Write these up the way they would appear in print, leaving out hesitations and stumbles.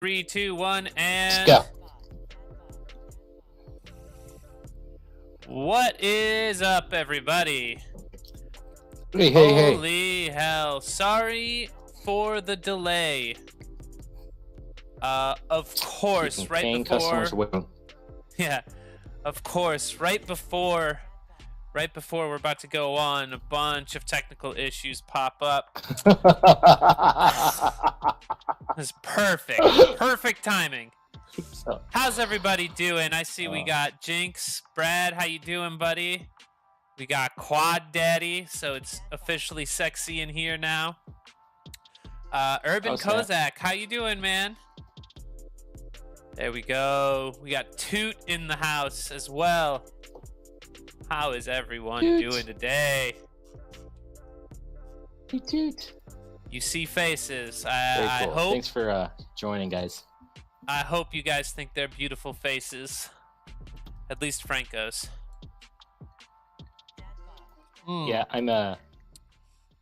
3, 2, 1, and Let's go. What is up, everybody? Hey, hey, hey. Holy hell! Sorry for the delay. Of course, Keeping right paying before. customers waiting. Yeah, of course, right before we're about to go on, a bunch of technical issues pop up. It's perfect timing. How's everybody doing? I see we got Jinx, Brad. How you doing, buddy? We got Quad Daddy, so it's officially sexy in here now. Urban Kozak, how you doing, man? There we go. We got Toot in the house as well. How is everyone doing today? Toot. You see faces. Very cool. I hope. Thanks for joining, guys. I hope you guys think they're beautiful faces. At least Franco's. Yeah, I'm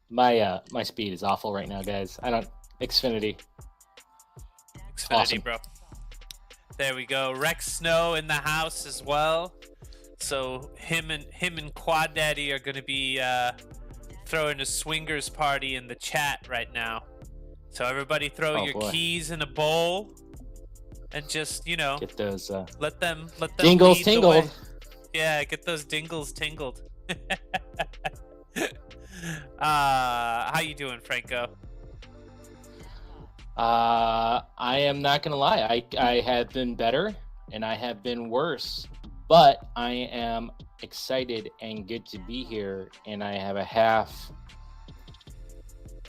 my speed is awful right now, guys. I don't Xfinity. Awesome. Bro. There we go. Rex Snow in the house as well. So him and Quad Daddy are gonna be throwing a swingers party in the chat right now. So everybody throw your keys in a bowl and just, Get those let them dingles lead the tingled. way. Yeah, get those dingles tingled. How you doing, Franco? I am not gonna lie. I have been better and I have been worse, but I am excited and good to be here. And I have a half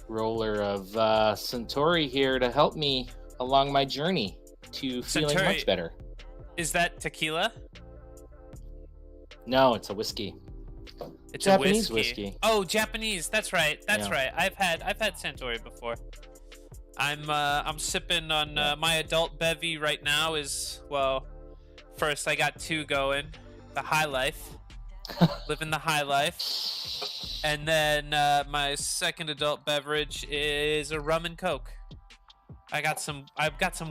roller of Centauri here to help me along my journey to feeling Centauri, much better. Is that tequila? No, it's a whiskey. It's Japanese a whiskey. Oh, Japanese. That's right. Yeah. Right. I've had Centauri before. I'm sipping on my adult bevy right now. First I got 2 going, the high life, living the high life, and then my second adult beverage is a rum and coke. I've got some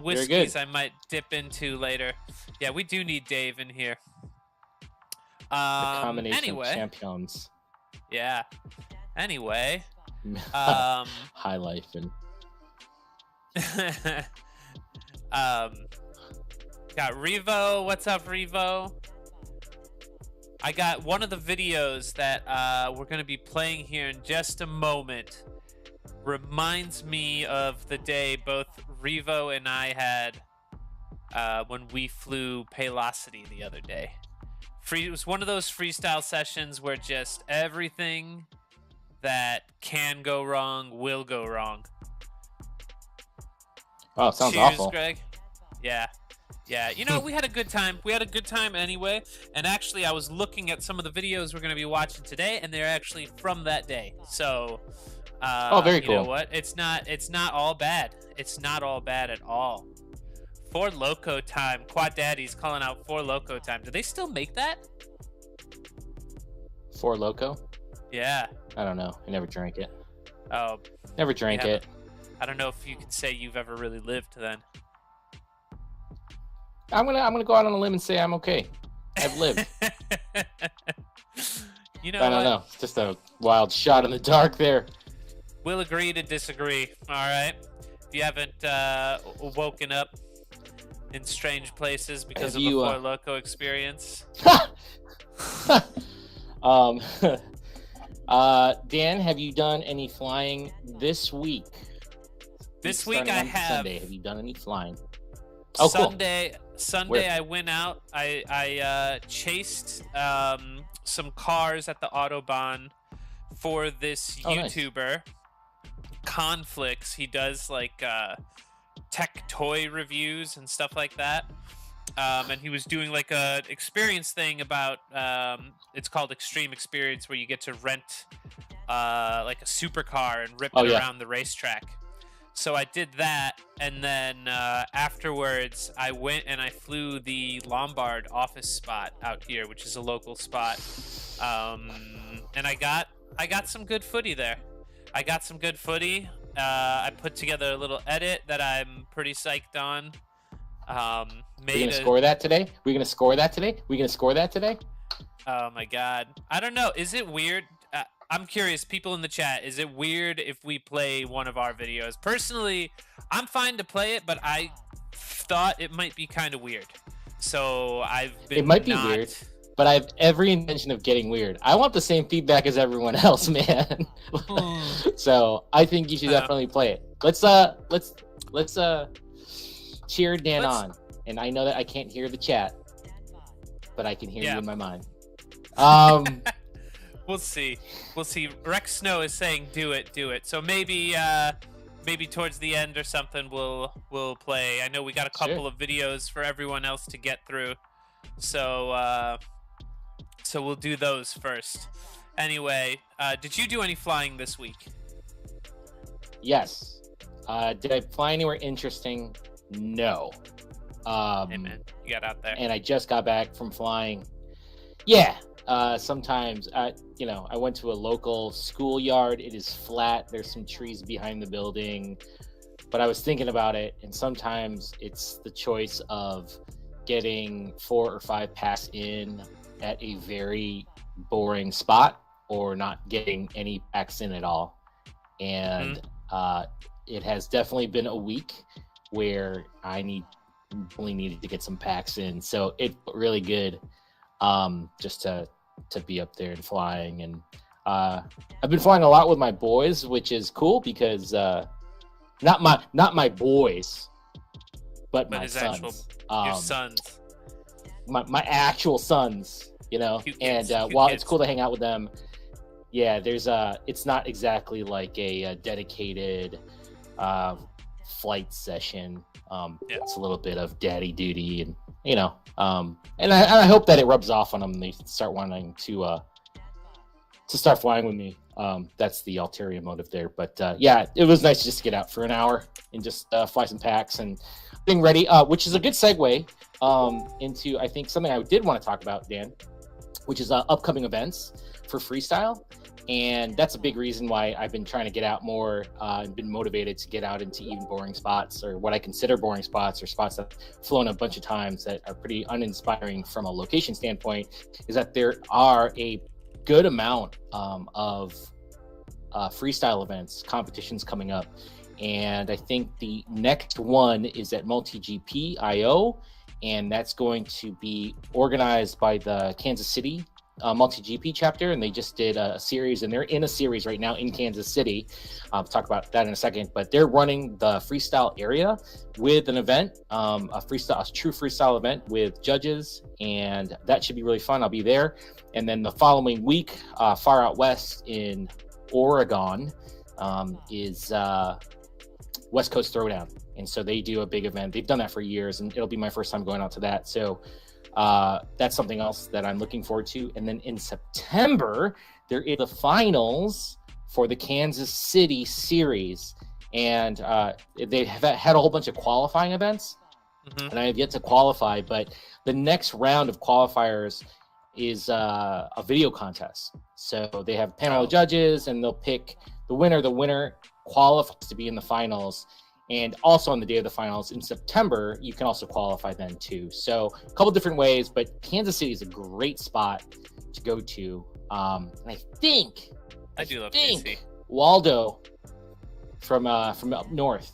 whiskeys I might dip into later. Yeah, we do need Dave in here. The combination of champions. Yeah. Anyway. High life and got Revo. What's up, Revo? I got one of the videos that we're going to be playing here in just a moment. Reminds me of the day both Revo and I had when we flew Paylocity the other day. It was one of those freestyle sessions where just everything that can go wrong will go wrong. Oh, it sounds Cheers, awful. Greg. Yeah. We had a good time. We had a good time anyway. And actually, I was looking at some of the videos we're going to be watching today, and they're actually from that day. So, very cool. You know what? It's not all bad. It's not all bad at all. Four Loko time. Quad Daddy's calling out Four Loko time. Do they still make that? Four Loko? Yeah. I don't know. I never drank it. Oh. Never drank it. I don't know if you can say you've ever really lived then. I'm gonna go out on a limb and say I'm okay. I've lived. You know I don't know. It's just a wild shot in the dark there. We'll agree to disagree. All right. If you haven't woken up in strange places because of the Four Loko experience. Dan, have you done any flying this week? This week I have. Sunday, have you done any flying? Oh, Sunday, Where? I went out. I chased some cars at the Autobahn for this YouTuber, nice. Conflicts. He does like tech toy reviews and stuff like that. And he was doing like a experience thing about it's called Extreme Experience, where you get to rent like a supercar and rip it around the racetrack. So I did that, and then afterwards I went and I flew the Lombard office spot out here, which is a local spot, and I got some good footy there. I got some good footy, I put together a little edit that I'm pretty psyched on. We're gonna score that today? We're gonna score that today? We're gonna score that today? Oh my god. I don't know. Is it weird? I'm curious, people in the chat, is it weird if we play one of our videos? Personally, I'm fine to play it, but I thought it might be kind of weird. So I've been. It might be weird, but I have every intention of getting weird. I want the same feedback as everyone else, man. So I think you should definitely play it. Let's cheer Dan on. And I know that I can't hear the chat, but I can hear you in my mind. We'll see. We'll see. Rex Snow is saying do it. So maybe towards the end or something we'll play. I know we got a couple of videos for everyone else to get through. So we'll do those first. Anyway, did you do any flying this week? Yes. Did I fly anywhere interesting? No. Hey man, you got out there. And I just got back from flying. Yeah. Sometimes, I went to a local schoolyard. It is flat. There's some trees behind the building, but I was thinking about it, and sometimes it's the choice of getting 4 or 5 packs in at a very boring spot or not getting any packs in at all. And it has definitely been a week where I only needed to get some packs in. So it's really good just to be up there and flying. And I've been flying a lot with my boys, which is cool because not my boys, but my sons. Your sons. My actual sons, and while it's cool to hang out with them, yeah, it's not exactly like a dedicated flight session. It's a little bit of daddy duty, and and I hope that it rubs off on them and they start wanting to start flying with me. That's the ulterior motive there. But yeah, it was nice to just get out for an hour and just fly some packs and getting ready, which is a good segue into, I think, something I did want to talk about, Dan, which is upcoming events for freestyle. And that's a big reason why I've been trying to get out more and been motivated to get out into even boring spots, or what I consider boring spots, or spots that I've flown a bunch of times that are pretty uninspiring from a location standpoint, is that there are a good amount of freestyle events, competitions coming up. And I think the next one is at MultiGP.io, and that's going to be organized by the Kansas City multi-GP chapter, and they just did a series, and they're in a series right now in Kansas City. I'll talk about that in a second, but they're running the freestyle area with an event, a true freestyle event with judges, and that should be really fun. I'll be there. And then the following week, far out west in Oregon, is West Coast Throwdown, and so they do a big event. They've done that for years, and it'll be my first time going out to that. So that's something else that I'm looking forward to. And then in September, there is the finals for the Kansas City series. And they have had a whole bunch of qualifying events, and I have yet to qualify. But the next round of qualifiers is a video contest. So they have a panel of judges, and they'll pick the winner. The winner qualifies to be in the finals. And also on the day of the finals in September, you can also qualify then too. So a couple different ways, but Kansas City is a great spot to go to. And I think KC. Waldo from up north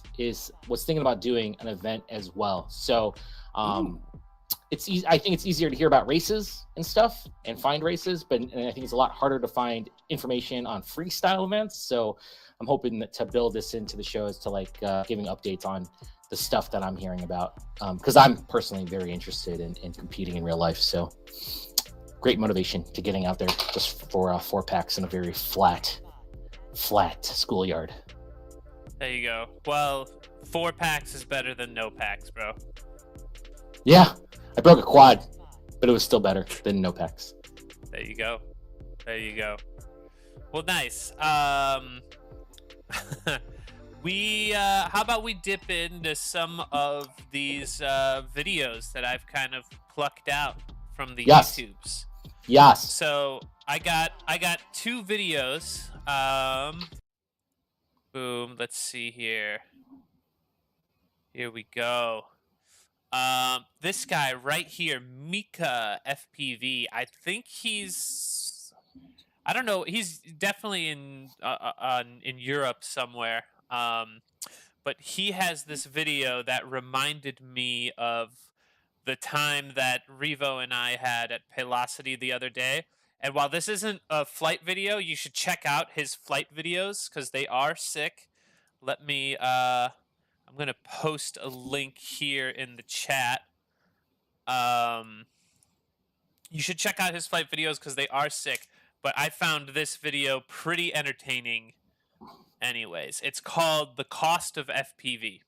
was thinking about doing an event as well. So it's easy. I think it's easier to hear about races and stuff and find races, and I think it's a lot harder to find information on freestyle events. So I'm hoping to build this into the shows to giving updates on the stuff that I'm hearing about, because I'm personally very interested in competing in real life. So great motivation to getting out there just for 4 packs in a very flat schoolyard. There you go. Well, 4 packs is better than no packs, bro. Yeah, I broke a quad, but it was still better than no packs. There you go. Well, nice. How about we dip into some of these videos that I've kind of plucked out from the YouTubes. Yes. So I got 2 videos. Boom. Let's see here. Here we go. This guy right here, Mika FPV. I think he's, I don't know. He's definitely in Europe somewhere. But he has this video that reminded me of the time that Revo and I had at Paylocity the other day. And while this isn't a flight video, you should check out his flight videos because they are sick. Let me, I'm going to post a link here in the chat. You should check out his flight videos because they are sick. But I found this video pretty entertaining anyways. It's called The Cost of FPV.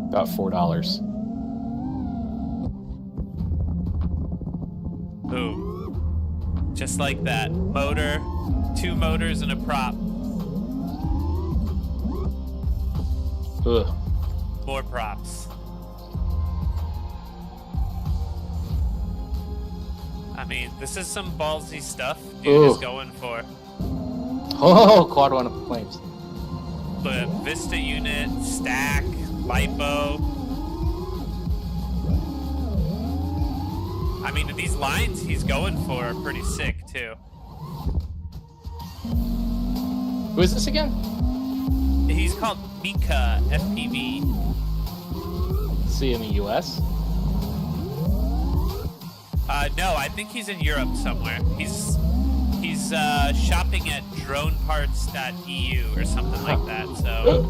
About $4. Boom. Just like that. Motor, 2 motors, and a prop. Ugh. More props. I mean, this is some ballsy stuff dude is going for. Oh, quad one flames. But Vista unit, stack, lipo. I mean, these lines he's going for are pretty sick too. Who is this again? He's called Mika FPV. See in the US? No, I think he's in Europe somewhere. He's shopping at droneparts.eu or something like that. So.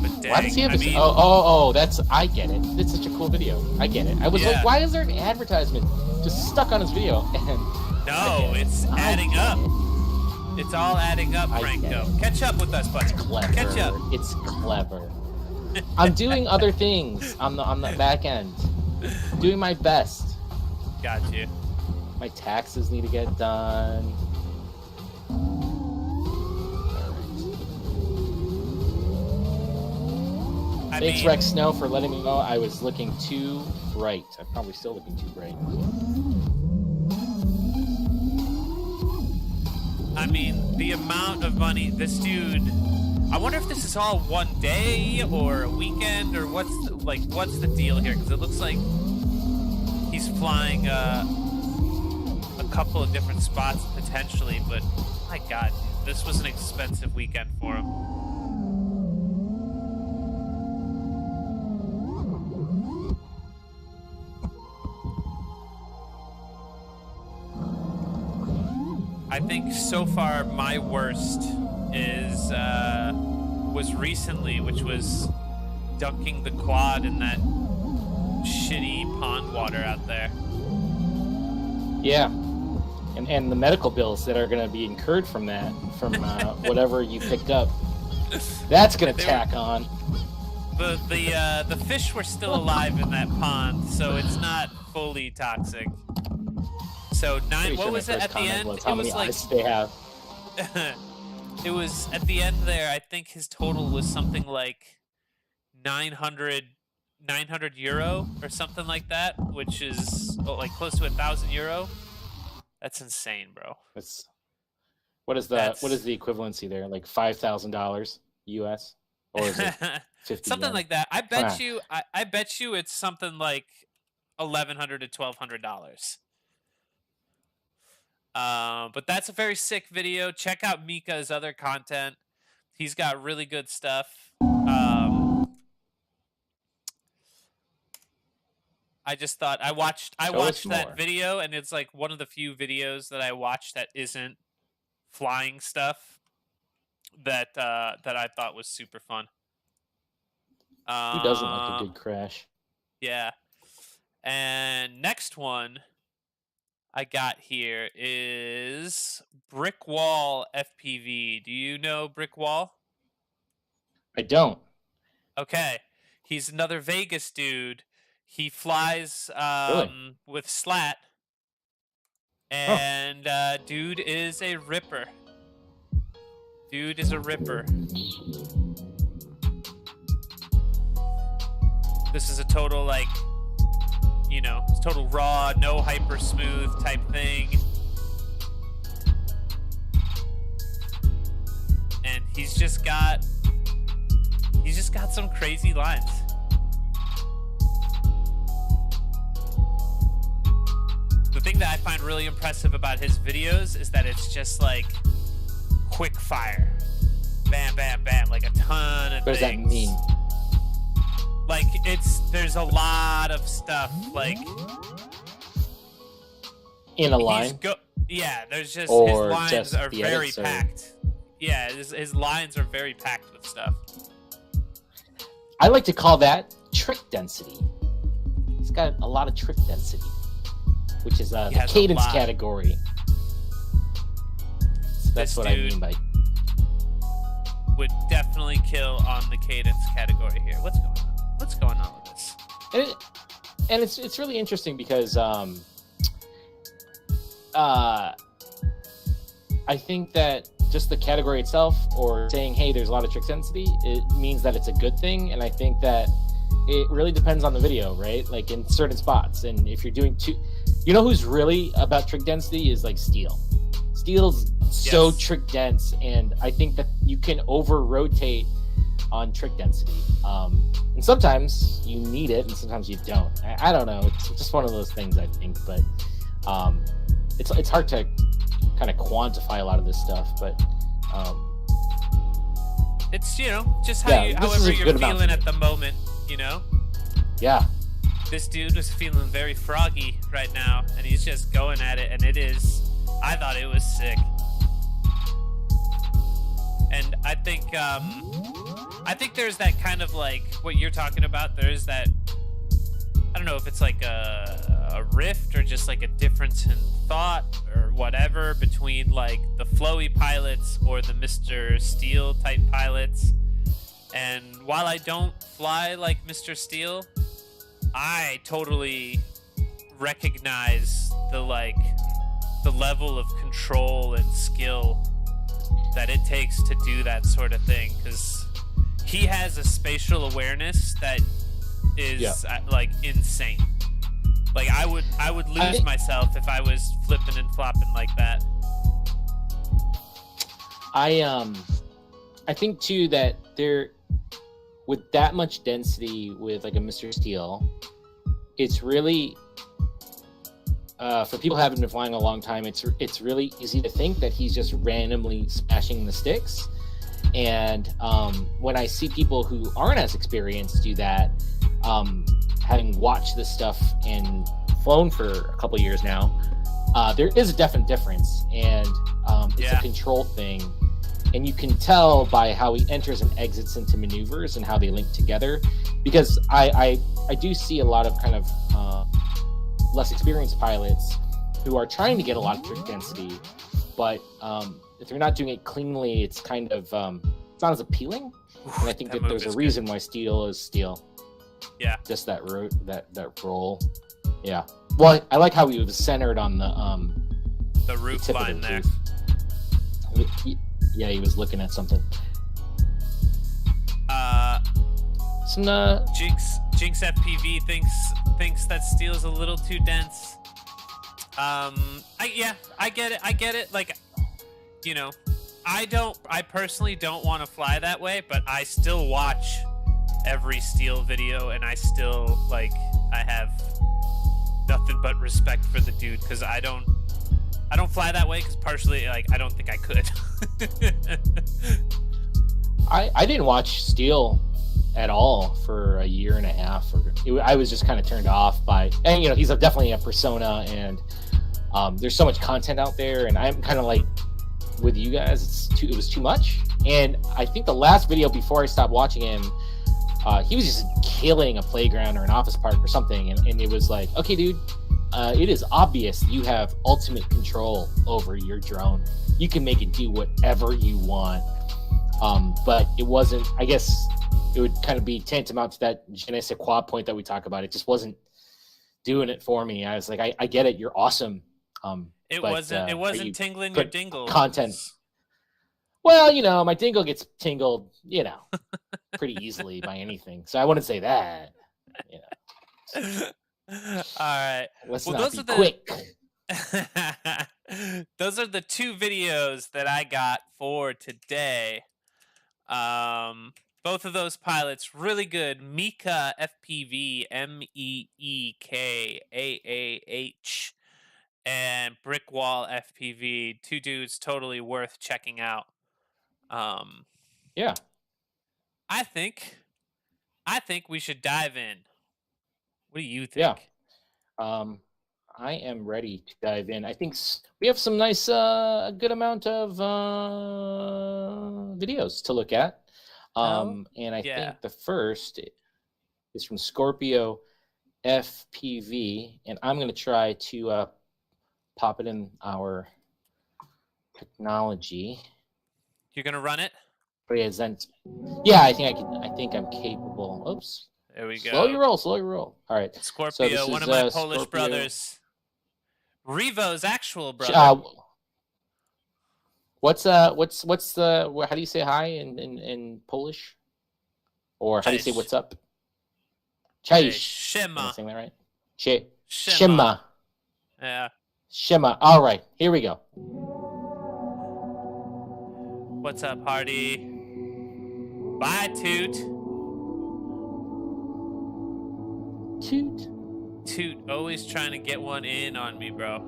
But dang, Why does he have that's, I get it. It's such a cool video. I get it. I was like, why is there an advertisement just stuck on his video? And no, it's adding up. It's all adding up, Franco. Catch up with us, buddy. It's clever. Catch up. It's clever. I'm doing other things on the back end. Doing my best. Got you. My taxes need to get done. Thanks, Rex Snow, for letting me know I was looking too bright. I'm probably still looking too bright. I mean, the amount of money this dude. I wonder if this is all one day or a weekend or what's the deal here? Because it looks like he's flying a couple of different spots potentially, but my God, dude, this was an expensive weekend for him. I think so far my worst is was recently, which was dunking the quad in that shitty pond water out there. Yeah, and the medical bills that are going to be incurred from that, from whatever you picked up, that's going to tack on. The fish were still alive in that pond, so it's not fully toxic. So what was it at the end? How many eyes they have? It was at the end there. I think his total was something like 900 euro or something like that, which is like close to €1,000. That's insane, bro. What is the equivalency there? Like $5,000 US, or is it 50? Something like that. I bet you it's something like $1,100 to $1,200. But that's a very sick video. Check out Mika's other content. He's got really good stuff. I just thought I watched that video, and it's like one of the few videos that I watched that isn't flying stuff that I thought was super fun. Who doesn't like a good crash? Yeah. And next one I got here is Brick Wall FPV. Do you know Brick Wall? I don't. Okay. He's another Vegas dude. He flies Really? with slat. And dude is a ripper. Dude is a ripper. This is a total, like, you know, it's total raw, no hyper smooth type thing. And he's just got some crazy lines. The thing that I find really impressive about his videos is that it's just like quick fire. Bam, bam, bam, like a ton of things. What does that mean? Like, there's a lot of stuff, like... In a line? Yeah, there's just... Or his lines just are the very edits, or... packed. Yeah, his lines are very packed with stuff. I like to call that trick density. He's got a lot of trick density, which is the cadence category. So that's what I mean by... would definitely kill on the cadence category here. What's going on with this? And it's really interesting because I think that just the category itself, or saying, hey, there's a lot of trick density, it means that it's a good thing. And I think that it really depends on the video, right? Like in certain spots. And if you're doing you know who's really about trick density is like Steel. Steel's so trick dense, and I think that you can over rotate on trick density. And sometimes you need it, and sometimes you don't. I don't know. It's just one of those things, I think. But it's hard to kind of quantify a lot of this stuff. But it's, you know, just however you're feeling at the moment. You know. Yeah. This dude was feeling very froggy right now, and he's just going at it, and it is. I thought it was sick. And I think there's that kind of like what you're talking about. There's that, I don't know if it's like a rift or just like a difference in thought or whatever between like the flowy pilots or the Mr. Steel type pilots. And while I don't fly like Mr. Steel, I totally recognize the level of control and skill that it takes to do that sort of thing, because he has a spatial awareness that is like insane. Like I would lose myself if I was flipping and flopping like that. I think too that there, with that much density with like a Mr. Steel, it's really for people who haven't been flying a long time, it's really easy to think that he's just randomly smashing the sticks. And when I see people who aren't as experienced do that, having watched this stuff and flown for a couple of years now, there is a definite difference, and it's a control thing. And you can tell by how he enters and exits into maneuvers and how they link together. Because I do see a lot of kind of less experienced pilots who are trying to get a lot of trick density, but if they're not doing it cleanly, it's kind of it's not as appealing. And I think that there's a reason why Steel is Steel. Yeah, just that roll. Yeah. Well, I like how he was centered on the roof line there. Yeah, he was looking at something. Jinx FPV thinks that Steel's a little too dense. I get it. Like, you know, I personally don't want to fly that way, but I still watch every Steel video, and I still I have nothing but respect for the dude, because I don't fly that way, because partially I don't think I could. I didn't watch Steel at all for a year and a half. I was just kind of turned off by, and he's definitely a persona, and there's so much content out there, and I'm kind of like with you guys, it was too much. And I think the last video before I stopped watching him, he was just killing a playground or an office park or something, and it was like, okay, dude, it is obvious you have ultimate control over your drone. You can make it do whatever you want. But it wasn't, I guess it would kind of be tantamount to that je ne sais quoi point that we talk about. It just wasn't doing it for me. I was like, I get it, you're awesome. It wasn't tingling your dingle content. Well, my dingle gets tingled, pretty easily by anything. So I wouldn't say that. right. Let's not be quick. Those are the two videos that I got for today. Both of those pilots really good. Meeka FPV, MEEKAAH, and Brickwall FPV. Two dudes totally worth checking out. Yeah. I think we should dive in. What do you think? Yeah. I am ready to dive in. I think we have some nice, a good amount of videos to look at. And I think the first is from Scorpio FPV, and I'm going to try to pop it in our technology. You're going to run it? Yeah, I think I'm capable. Oops. There we go. Slow your roll. All right. Scorpio, so one of my Polish brothers. Revo's actual brother. What's the how do you say hi in Polish? Or how do you say what's up? Cześć. Shema. Am I saying that right? Shema. Yeah. Shema. All right, here we go. What's up, Hardy? Bye, Toot. Toot, always trying to get one in on me, bro.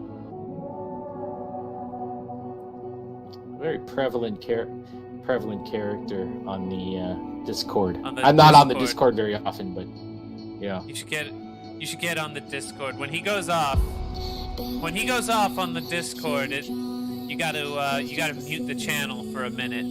Very prevalent character on the Discord. I'm not on the Discord very often, but yeah. You should get on the Discord. When he goes off on the Discord, you gotta mute the channel for a minute.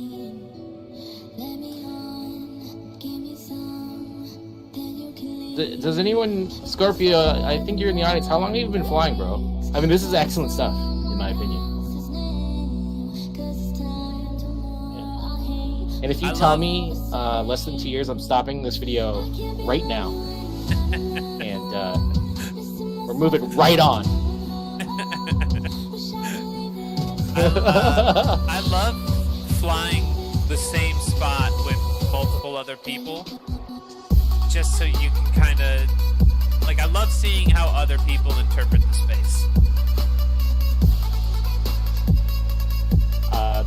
Does anyone, Scorpio, I think you're in the audience. How long have you been flying, bro? I mean, this is excellent stuff, in my opinion. Yeah. And if you tell me less than 2 years, I'm stopping this video right now. And we're moving right on. I love flying the same spot with multiple other people. Just so you can kind of, like, I love seeing how other people interpret the space.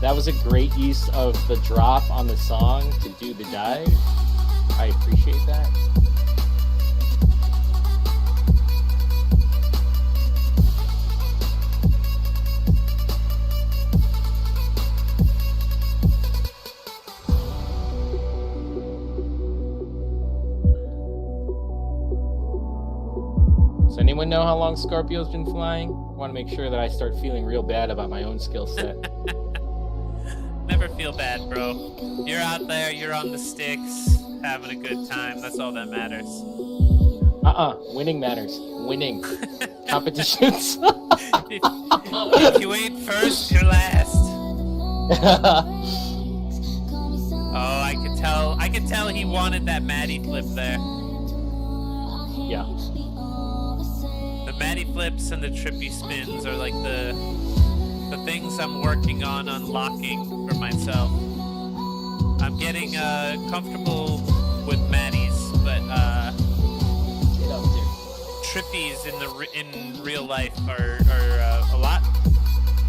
That was a great use of the drop on the song to do the dive. I appreciate that. Does anyone know how long Scorpio's been flying? I want to make sure that I start feeling real bad about my own skill set. Never feel bad, bro. You're out there, you're on the sticks, having a good time. That's all that matters. Winning matters. Winning. Competitions. if you ain't first, you're last. Oh, I could tell he wanted that Maddie flip there. Yeah. The Maddie flips and the trippy spins are like the things I'm working on unlocking for myself. I'm getting comfortable with Maddies, but trippies in real life are a lot.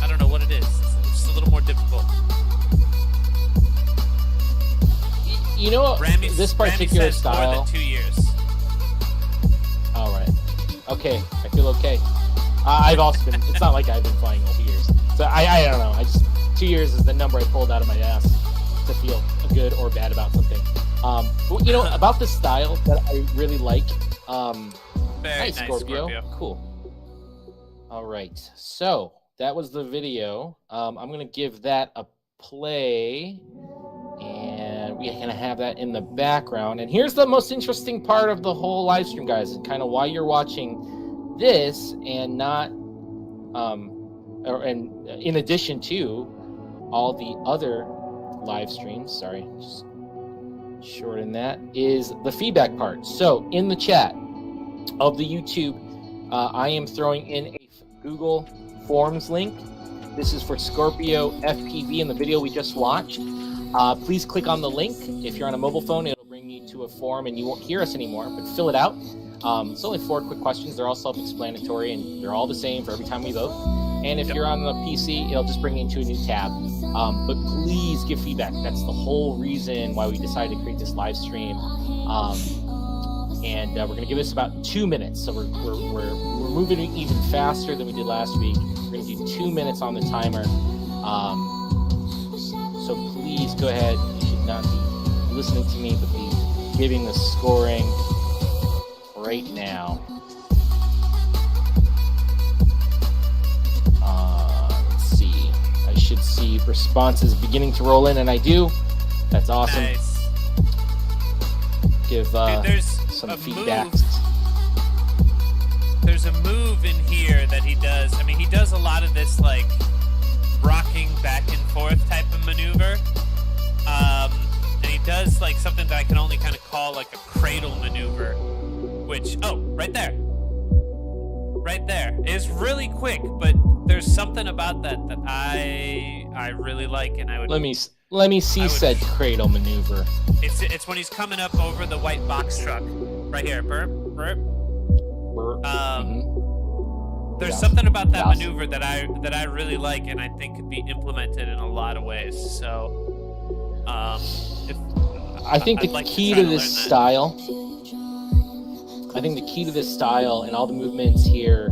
I don't know what it is. It's just a little more difficult. You know, this particular style. More than 2 years. All right. Okay, I feel okay. I've also been. It's not like I've been flying all 2 years. So I don't know. 2 years is the number I pulled out of my ass to feel good or bad about something. You know, about the style that I really like. Very nice, Scorpio. Cool. All right. So that was the video. I'm gonna give that a play, and we're gonna have that in the background. And here's the most interesting part of the whole live stream, guys, and kind of why you're watching this and not, and in addition to all the other live streams. Sorry, just shorten that. Is the feedback part. So in the chat of the YouTube, I am throwing in a Google Forms link. This is for Scorpio FPV in the video we just watched. Please click on the link. If you're on a mobile phone, it'll bring you to a form and you won't hear us anymore, but fill it out. It's only 4 quick questions. They're all self-explanatory, and they're all the same for every time we vote. And if you're on the PC, it'll just bring you into a new tab. But please give feedback. That's the whole reason why we decided to create this live stream. And we're going to give this about 2 minutes. So we're moving even faster than we did last week. We're going to do 2 minutes on the timer. So please go ahead. You should not be listening to me, but be giving the scoring right now. Let's see. I should see responses beginning to roll in, and I do. That's awesome. Nice. Give some feedback. There's a move in here that he does. I mean, he does a lot of this like rocking back and forth type of maneuver. And he does like something that I can only kind of call like a cradle maneuver, which, right there. Right there. It's really quick, but there's something about that I really like, and I would... Let me see said cradle maneuver. It's when he's coming up over the white box truck. Right here. Burp. There's something about that maneuver that I really like, and I think could be implemented in a lot of ways. So, I think the key to this style. I think the key to this style and all the movements here.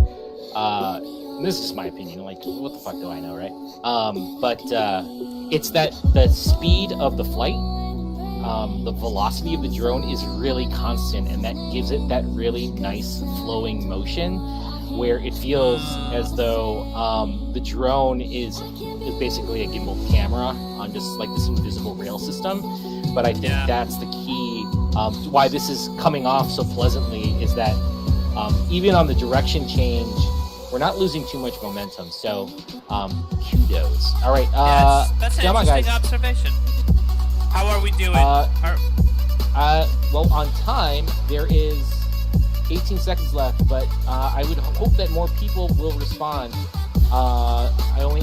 And this is my opinion. Like, what the fuck do I know, right? But it's that the speed of the flight, the velocity of the drone is really constant, and that gives it that really nice flowing motion, where it feels as though the drone is basically a gimbal camera on just like this invisible rail system. But I think that's the key. Why this is coming off so pleasantly is that even on the direction change, we're not losing too much momentum. So kudos. All right. That's an interesting observation. How are we doing? Well, on time, there is 18 seconds left, but I would hope that more people will respond.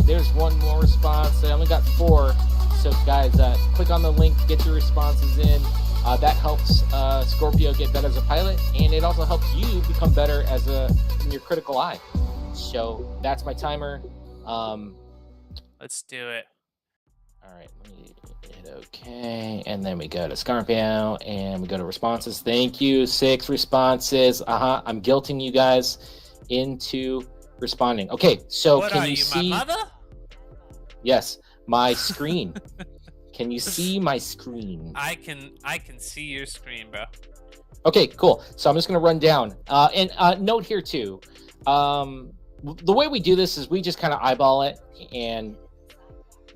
There's one more response. I only got 4. So guys, click on the link, get your responses in. That helps Scorpio get better as a pilot, and it also helps you become better as in your critical eye. So that's my timer. Let's do it. All right, let me hit OK, and then we go to Scorpio, and we go to responses. Thank you, 6 responses. I'm guilting you guys into responding. Okay, so what can are you see? My mother? Yes, my screen. Can you see my screen? I can see your screen, bro. Okay, cool. So I'm just going to run down. And note here, too. The way we do this is we just kind of eyeball it, and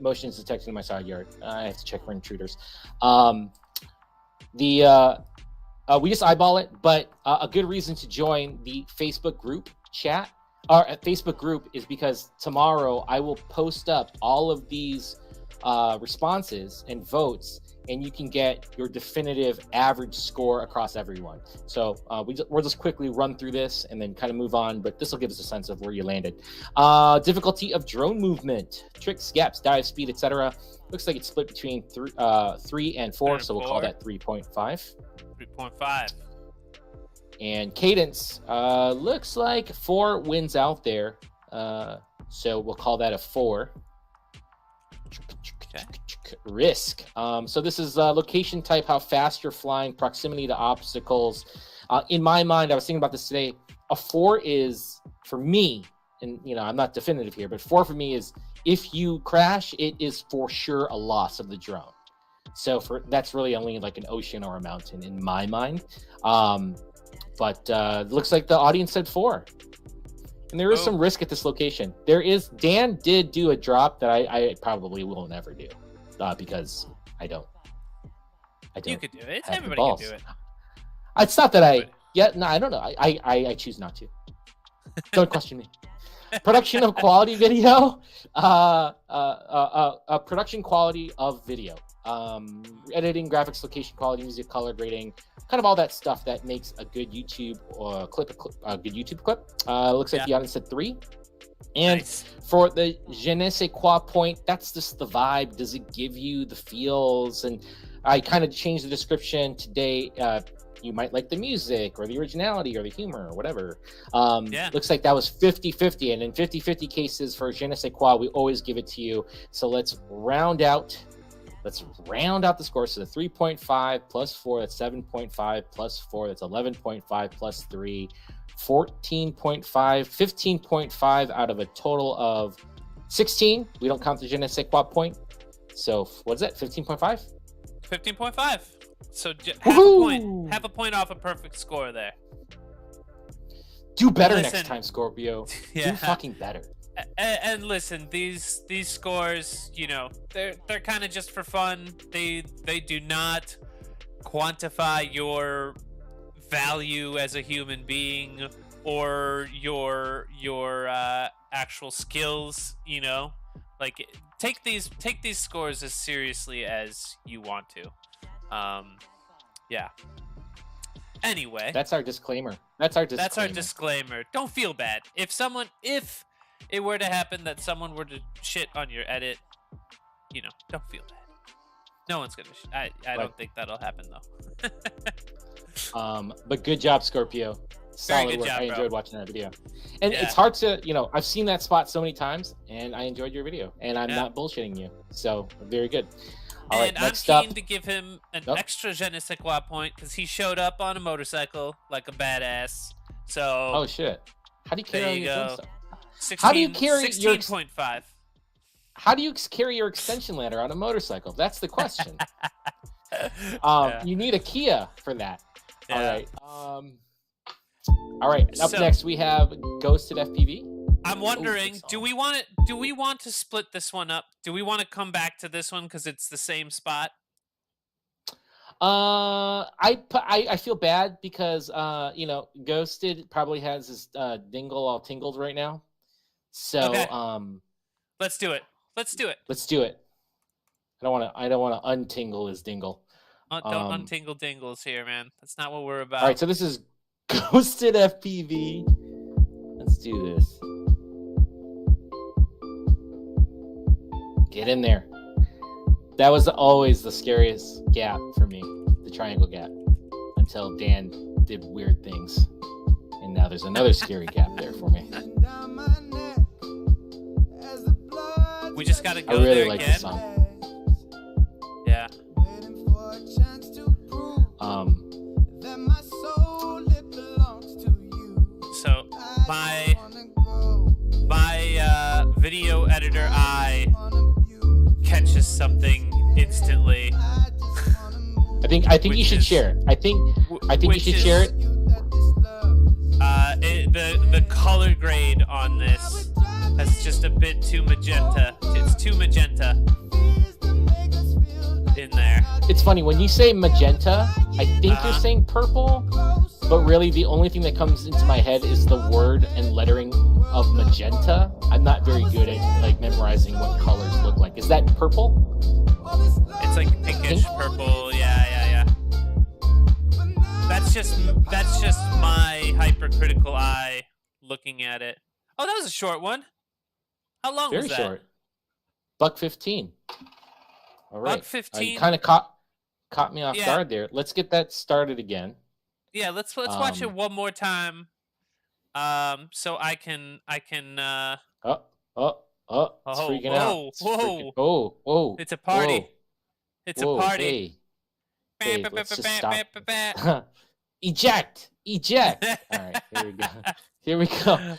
motions detected in my side yard. I have to check for intruders. We just eyeball it, but a good reason to join the Facebook group chat, or Facebook group, is because tomorrow I will post up all of these responses and votes, and you can get your definitive average score across everyone. So we'll just quickly run through this and then kind of move on, but this will give us a sense of where you landed. Difficulty of drone movement, tricks, gaps, dive speed, etc. Looks like it's split between 3 and 4, so we'll call that 3.5. 3.5. And cadence, looks like 4 wins out there, so we'll call that a 4. Okay. Risk. So this is location type, how fast you're flying, proximity to obstacles. In my mind, I was thinking about this today. A 4 is, for me, and I'm not definitive here, but 4 for me is if you crash, it is for sure a loss of the drone. So that's really only like an ocean or a mountain in my mind. But it looks like the audience said 4. And there is some risk at this location. Dan did do a drop that I probably will never do, because I don't. You could do it. Everybody can do it. It's not that I don't know. I choose not to. Don't question me. Production of quality video. Production quality of video. Editing, graphics, location quality, music, color grading, kind of all that stuff that makes a good YouTube clip. Looks like the audience said 3. And for the je ne sais quoi point, that's just the vibe. Does it give you the feels? And I kind of changed the description today. you might like the music or the originality or the humor or whatever. Yeah. Looks like that was 50-50, and in 50-50 cases for Je ne sais quoi, we always give it to you. So let's round out the score. So the 3.5 plus 4, that's 7.5 plus 4, that's 11.5 plus 3, 14.5, 15.5 out of a total of 16. We don't count the Je ne sais quoi point. So what is that? 15.5? 15.5. So half a point off a perfect score there. Do better next time, Scorpio. Yeah. Do fucking better. And listen, these scores, you know, they're kind of just for fun. They do not quantify your value as a human being or your actual skills, you know. Like take these scores as seriously as you want to. Yeah. Anyway, that's our disclaimer. Don't feel bad. If it were to happen that someone were to shit on your edit, you know, don't feel bad. No one's gonna. I don't think that'll happen though. But good job, Scorpio. Solid work. I enjoyed watching that video. And it's hard to, you know, I've seen that spot so many times, and I enjoyed your video, and I'm not bullshitting you. So very good. All right, next I'm keen to give him an extra je ne sais quoi point because he showed up on a motorcycle like a badass. So. Oh shit! How do you carry your stuff? 16, how do you carry 16.5? How do you carry your extension ladder on a motorcycle? That's the question. You need a Kia for that. Yeah. All right. Up next we have Ghosted FPV. I'm wondering, do we want to split this one up? Do we want to come back to this one because it's the same spot? I feel bad because you know, Ghosted probably has his dingle all tingled right now. So okay. Let's do it. I don't want to untingle his dingle. Don't untingle dingles here, man. That's not what we're about. All right, so this is Ghosted FPV. Let's do this. Get in there. That was always the scariest gap for me, the triangle gap, until Dan did weird things. And now there's another scary gap there for me. We just gotta go there again. I really like this song. Yeah. So my video editor eye catches something instantly. I think you should share it. I think you should share it. The color grade on this has just a bit too magenta. It's too magenta in there. It's funny when you say magenta, I think you're saying purple, but really the only thing that comes into my head is the word and lettering of magenta. I'm not very good at like memorizing what colors look like. Is that purple? It's like pinkish purple. Yeah. That's just my hypercritical eye looking at it. Oh, that was a short one. How long was that? Very short. $1.15. All right. $1.15. You kind of caught me off guard there. Let's get that started again. Yeah, let's watch it one more time. So I can. It's freaking out. Whoa! It's a party. Whoa. It's a party. Hey, let's just stop. Eject. All right, here we go. All right,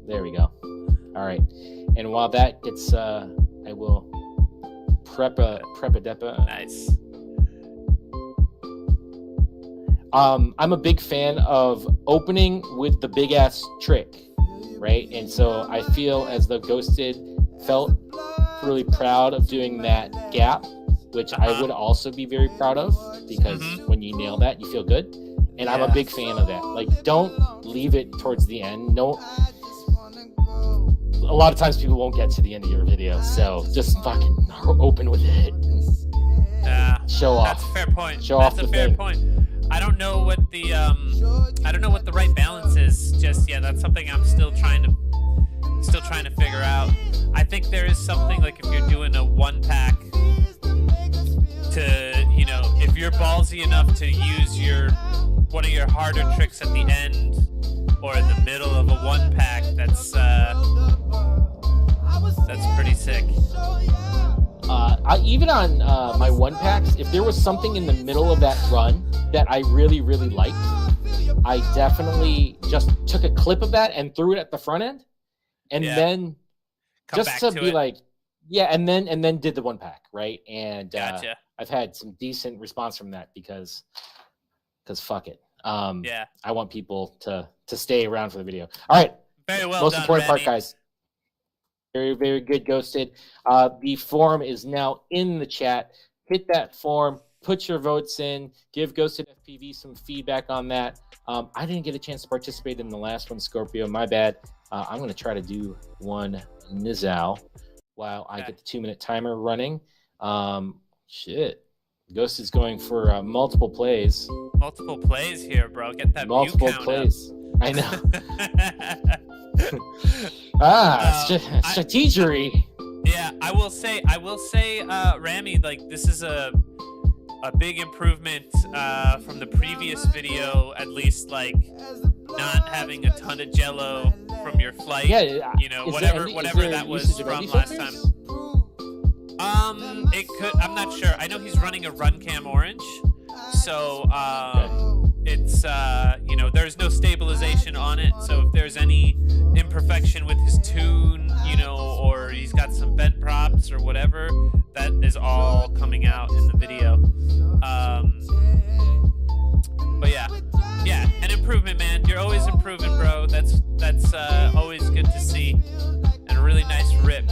there we go. All right, and while that gets, I will prep a depa. Nice. I'm a big fan of opening with the big ass trick, right? And so I feel as though Ghosted felt really proud of doing that gap, which I would also be very proud of, because when you nail that, you feel good. And I'm a big fan of that. Like, don't leave it towards the end. No, a lot of times people won't get to the end of your video, so just fucking open with it. Show off. That's a fair point. That's a fair point. I don't know what the right balance is just yet. That's something I'm still trying to figure out. I think there is something like if you're doing a one pack to, you know, if you're you're ballsy enough to use one of your harder tricks at the end or in the middle of a 1-pack, that's pretty sick. Even on my 1-packs, if there was something in the middle of that run that I really, really liked, I definitely just took a clip of that and threw it at the front end, and then just to be like, and then did the 1-pack, right? And gotcha. I've had some decent response from that because fuck it. I want people to stay around for the video. All right. Very well Most done, important Randy. part, guys. Very, very good, Ghosted. The forum is now in the chat. Hit that form. Put your votes in. Give Ghosted FPV some feedback on that. I didn't get a chance to participate in the last one, Scorpio. My bad. I'm going to try to do one Nizal while I get the 2-minute timer running. Shit. Ghost is going for multiple plays. Multiple plays here, bro. Get that multiple view count plays. up. I know. Strategery. Yeah, I will say, Rami, like, this is a big improvement from the previous video, at least, like, not having a ton of jello from your flight. Yeah, you know, whatever that was from last time. It could. I'm not sure. I know he's running a run cam orange, so it's you know, there's no stabilization on it. So if there's any imperfection with his tune, you know, or he's got some bent props or whatever, that is all coming out in the video. But yeah, an improvement, man. You're always improving, bro. That's always good to see, and a really nice rip.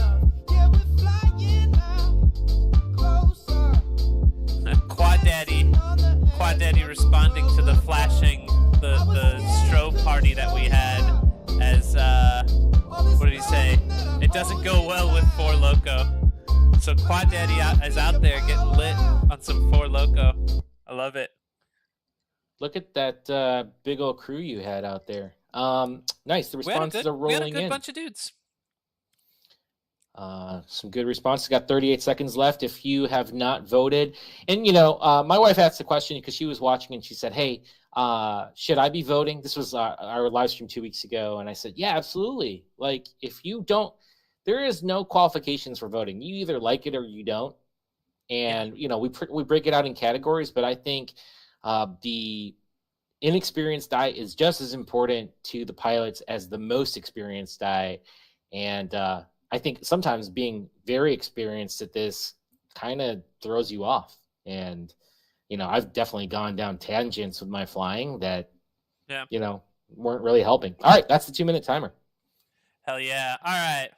Quad Daddy responding to the flashing, the strobe party that we had as, what did he say? It doesn't go well with 4 Loko. So Quad Daddy is out there getting lit on some 4 Loko. I love it. Look at that big old crew you had out there. Nice. The responses are rolling in. We had a good bunch of dudes. Some good responses. Got 38 seconds left. If you have not voted, and you know, my wife asked the question because she was watching and she said, "Hey, should I be voting?" This was our live stream 2 weeks ago, and I said, "Yeah, absolutely. Like, if you don't, there is no qualifications for voting. You either like it or you don't." And you know, we break it out in categories, but I think the inexperienced eye is just as important to the pilots as the most experienced eye, and I think sometimes being very experienced at this kind of throws you off. And, you know, I've definitely gone down tangents with my flying that, you know, weren't really helping. All right, that's the 2-minute timer. Hell yeah. All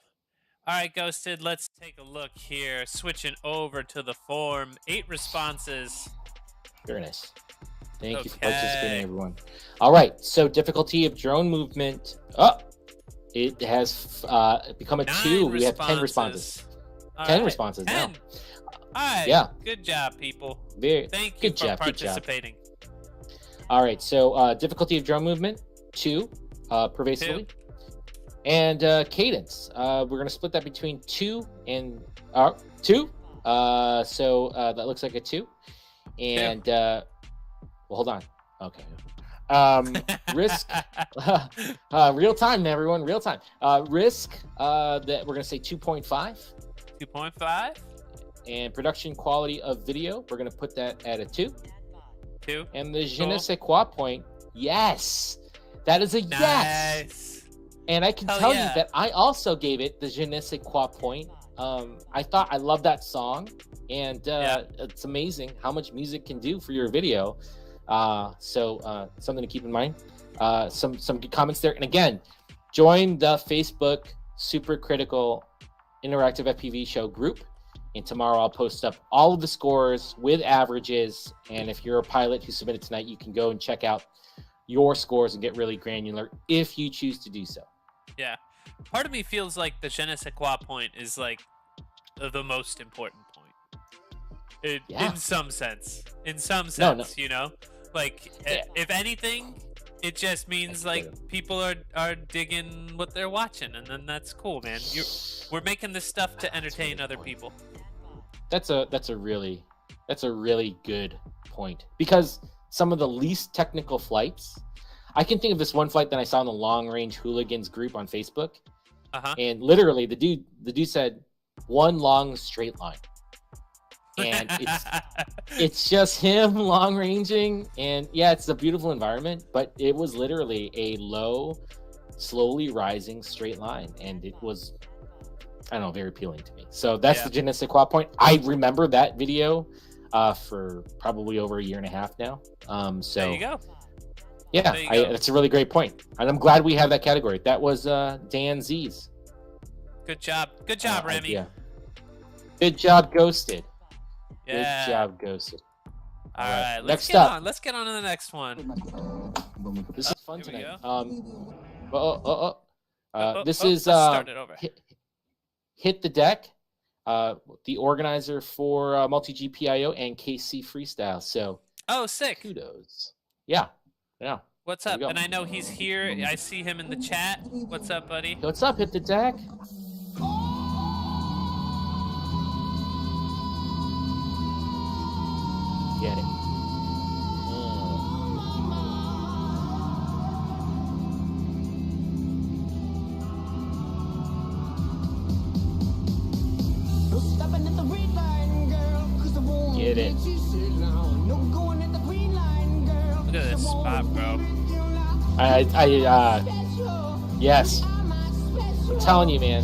right, Ghosted, let's take a look here. Switching over to the form. 8 responses. Very nice. Thank you for participating, everyone. All right, so difficulty of drone movement. It has become a 2. We have 10 responses. 10 responses now. All right. Yeah. Good job, people. Thank you for participating. All right. So difficulty of drone movement 2, pervasively, 2. And cadence. We're gonna split that between 2 and 2. So that looks like a 2. And well, hold on. Okay. Risk, real time, everyone, real time. Risk, that we're gonna say 2.5. 2.5. And production quality of video, we're gonna put that at a 2. 2. And the je ne sais quoi point, yes, that is a yes. And I can tell you that I also gave it the je ne sais quoi point. I love that song, and it's amazing how much music can do for your video. So something to keep in mind. Some good comments there. And again, join the Facebook Super Critical Interactive FPV Show group. And tomorrow I'll post up all of the scores with averages. And if you're a pilot who submitted tonight, you can go and check out your scores and get really granular if you choose to do so. Yeah. Part of me feels like the je ne sais quoi point is like the most important point. In some sense. You know? Like, if anything, it just means like people are digging what they're watching, and then that's cool, man. We're making this stuff to entertain other people. That's a really That's a really good point, because some of the least technical flights, I can think of this one flight that I saw in the Long Range Hooligans group on Facebook, and literally the dude said one long straight line, and it's just him long ranging, and yeah, it's a beautiful environment, but it was literally a low, slowly rising straight line, and it was, I don't know, very appealing to me. So that's the Genestic Quad Point. I remember that video for probably over a year and a half now. So there you go. Yeah, that's a really great point, and I'm glad we have that category. That was Dan Z's. Good job, Remy. Yeah. Good job, Ghosted. Yeah. Good job, Ghosted. All right, let's get on to the next one. This is fun tonight. This is start it over. Hit the Deck, the organizer for Multi-GPIO and KC Freestyle. So, sick. Kudos. Yeah. What's up? And I know he's here. I see him in the chat. What's up, buddy? What's up, Hit the Deck? Get it. Get it. Look at this spot, bro. Yes. I'm telling you, man.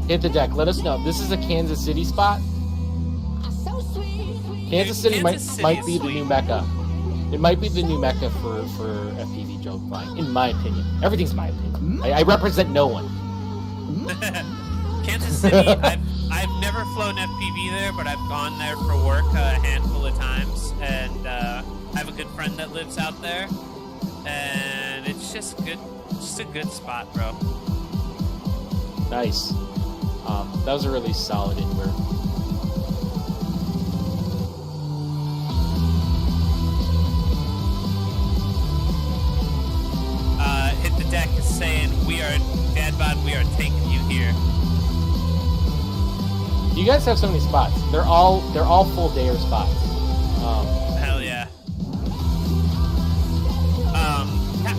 Hit the Deck. Let us know. This is a Kansas City spot. Kansas City might be the new Mecca. It might be the new Mecca for FPV joke flying, in my opinion. Everything's my opinion. I represent no one. Kansas City, I've never flown FPV there, but I've gone there for work a handful of times, and I have a good friend that lives out there, and it's just good, just a good spot, bro. Nice. That was a really solid invert. Hit the Deck is saying, "We are DadBod. We are taking you here." You guys have so many spots. They're all full dayer spots. Hell yeah.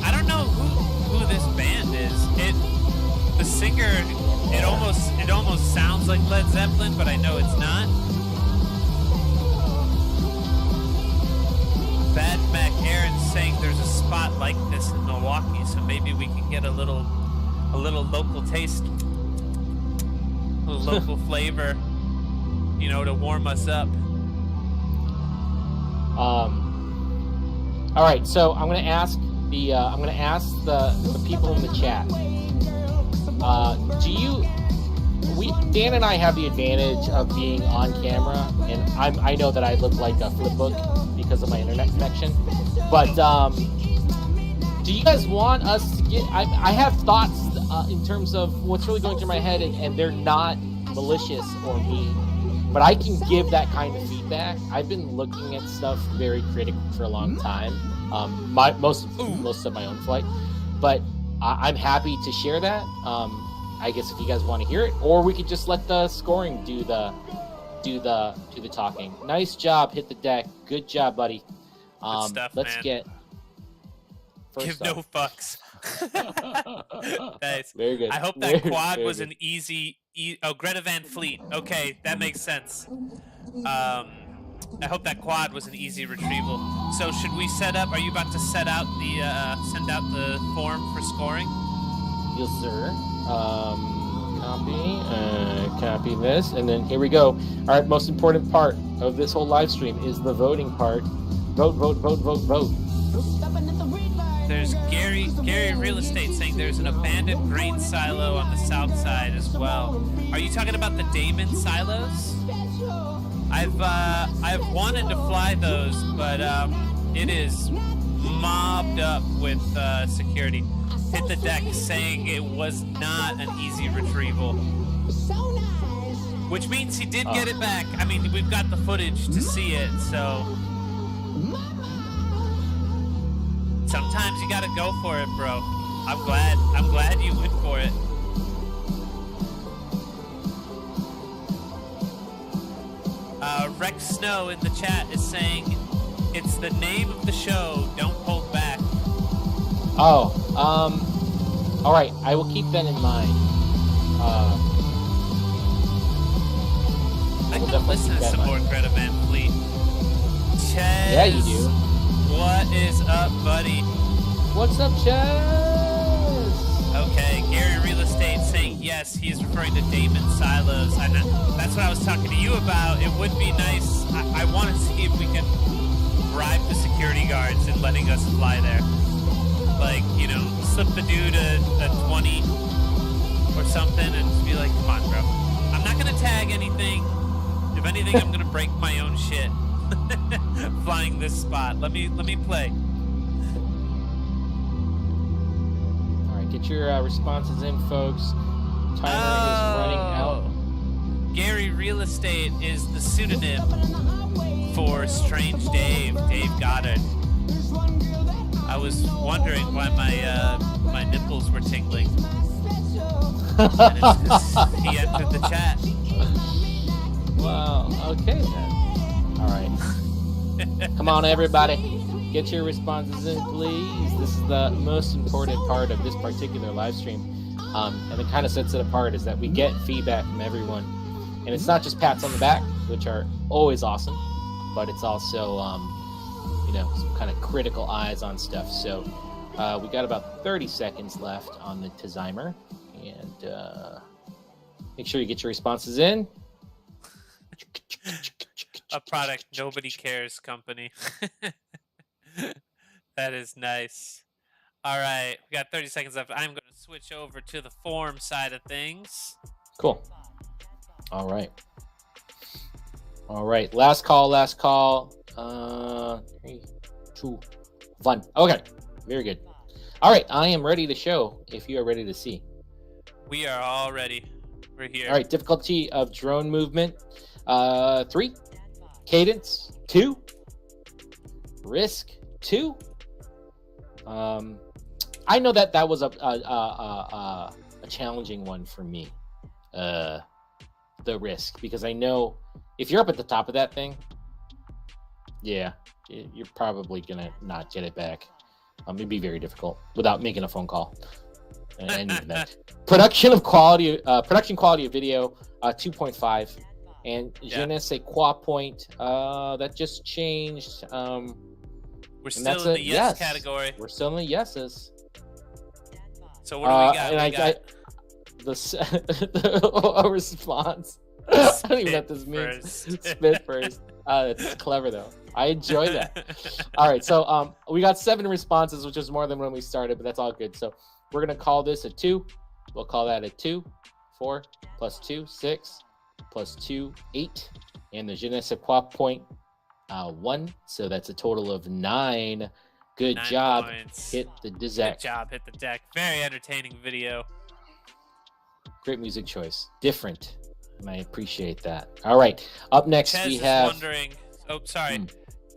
I don't know who this band is. The singer, it almost sounds like Led Zeppelin, but I know it's not. Bad Mac Aaron's saying there's a spot like this in Milwaukee, so maybe we can get a little local taste, a little local flavor, to warm us up. All right, so I'm gonna ask the people in the chat. Dan and I have the advantage of being on camera, and I know that I look like a flip book because of my internet connection. But do you guys want us to get? I have thoughts in terms of what's really going through my head, and they're not malicious or mean, but I can give that kind of feedback. I've been looking at stuff very critically for a long time. Most of my own flight, but I'm happy to share that. I guess if you guys want to hear it, or we could just let the scoring do the talking. Nice job, Hit the Deck. Good job, buddy. Good stuff, let's man. get. Give no fucks. Nice. Very good. I hope that quad was an easy. Greta Van Fleet. Okay, that makes sense. I hope that quad was an easy retrieval. So should we set up? Are you about to send out the form for scoring? Yes, sir. Copy this, and then here we go. All right, most important part of this whole live stream is the voting part. Vote. There's Gary Real Estate saying there's an abandoned grain silo on the south side as well. Are you talking about the Damon silos? I've wanted to fly those, but it is mobbed up with security. Hit the Deck saying it was not an easy retrieval, which means he did get it back. I mean, we've got the footage to see it, so sometimes you gotta go for it, bro. I'm glad you went for it. Rex Snow in the chat is saying it's the name of the show. Don't hold back. Oh, all right. I will keep that in mind. I can listen to some more Greta Van Fleet. Chez, yeah, you do. What is up, buddy? What's up, Chez? Okay, Gary Real Estate saying yes, he's referring to Damon Silos. That's what I was talking to you about. It would be nice. I want to see if we can bribe the security guards in letting us fly there. Like, you know, slip the dude a 20 or something and just be like, come on, bro. I'm not going to tag anything. If anything, I'm going to break my own shit. Flying this spot. Let me play. All right, get your responses in, folks. Timer is running out. Gary Real Estate is the pseudonym for Strange Dave Goddard. I was wondering why my nipples were tingling. And it's 'cause he entered the chat. Wow. Okay then. All right. Come on, everybody. Get your responses in, please. This is the most important part of this particular live stream. And it kind of sets it apart is that we get feedback from everyone. And it's not just pats on the back, which are always awesome, but it's also, you know, some kind of critical eyes on stuff. So we got about 30 seconds left on the timer. And make sure you get your responses in. A product nobody cares company. That is nice. All right, we got 30 seconds left. I'm going to switch over to the form side of things. Cool. All right. Last call. 3, 2, 1. Okay. Very good. All right. I am ready to show if you are ready to see. We are all ready. We're here. All right. Difficulty of drone movement. 3. Cadence. 2. Risk. 2. I know that was a challenging one for me. The risk, because I know if you're up at the top of that thing, yeah, you're probably gonna not get it back. It'd be very difficult without making a phone call. And even that. Production quality of video, 2.5, and je ne sais quoi point. That just changed. We're still in the yes category. We're still in the yeses. So what do we got? A response. I don't even know what this means. Spit first. It's clever though. I enjoy that. All right, so we got 7 responses, which is more than when we started, but that's all good. So we're gonna call this a 2. We'll call that a 2. 4 plus 2, 6 plus 2, 8, and the je ne sais quoi point 1. So that's a total of 9. Good 9 job. Points. Hit the deck. Good job. Hit the deck. Very entertaining video. Great music choice. Different. And I appreciate that. All right. Up next, Chez we have. Wondering. Oh, sorry.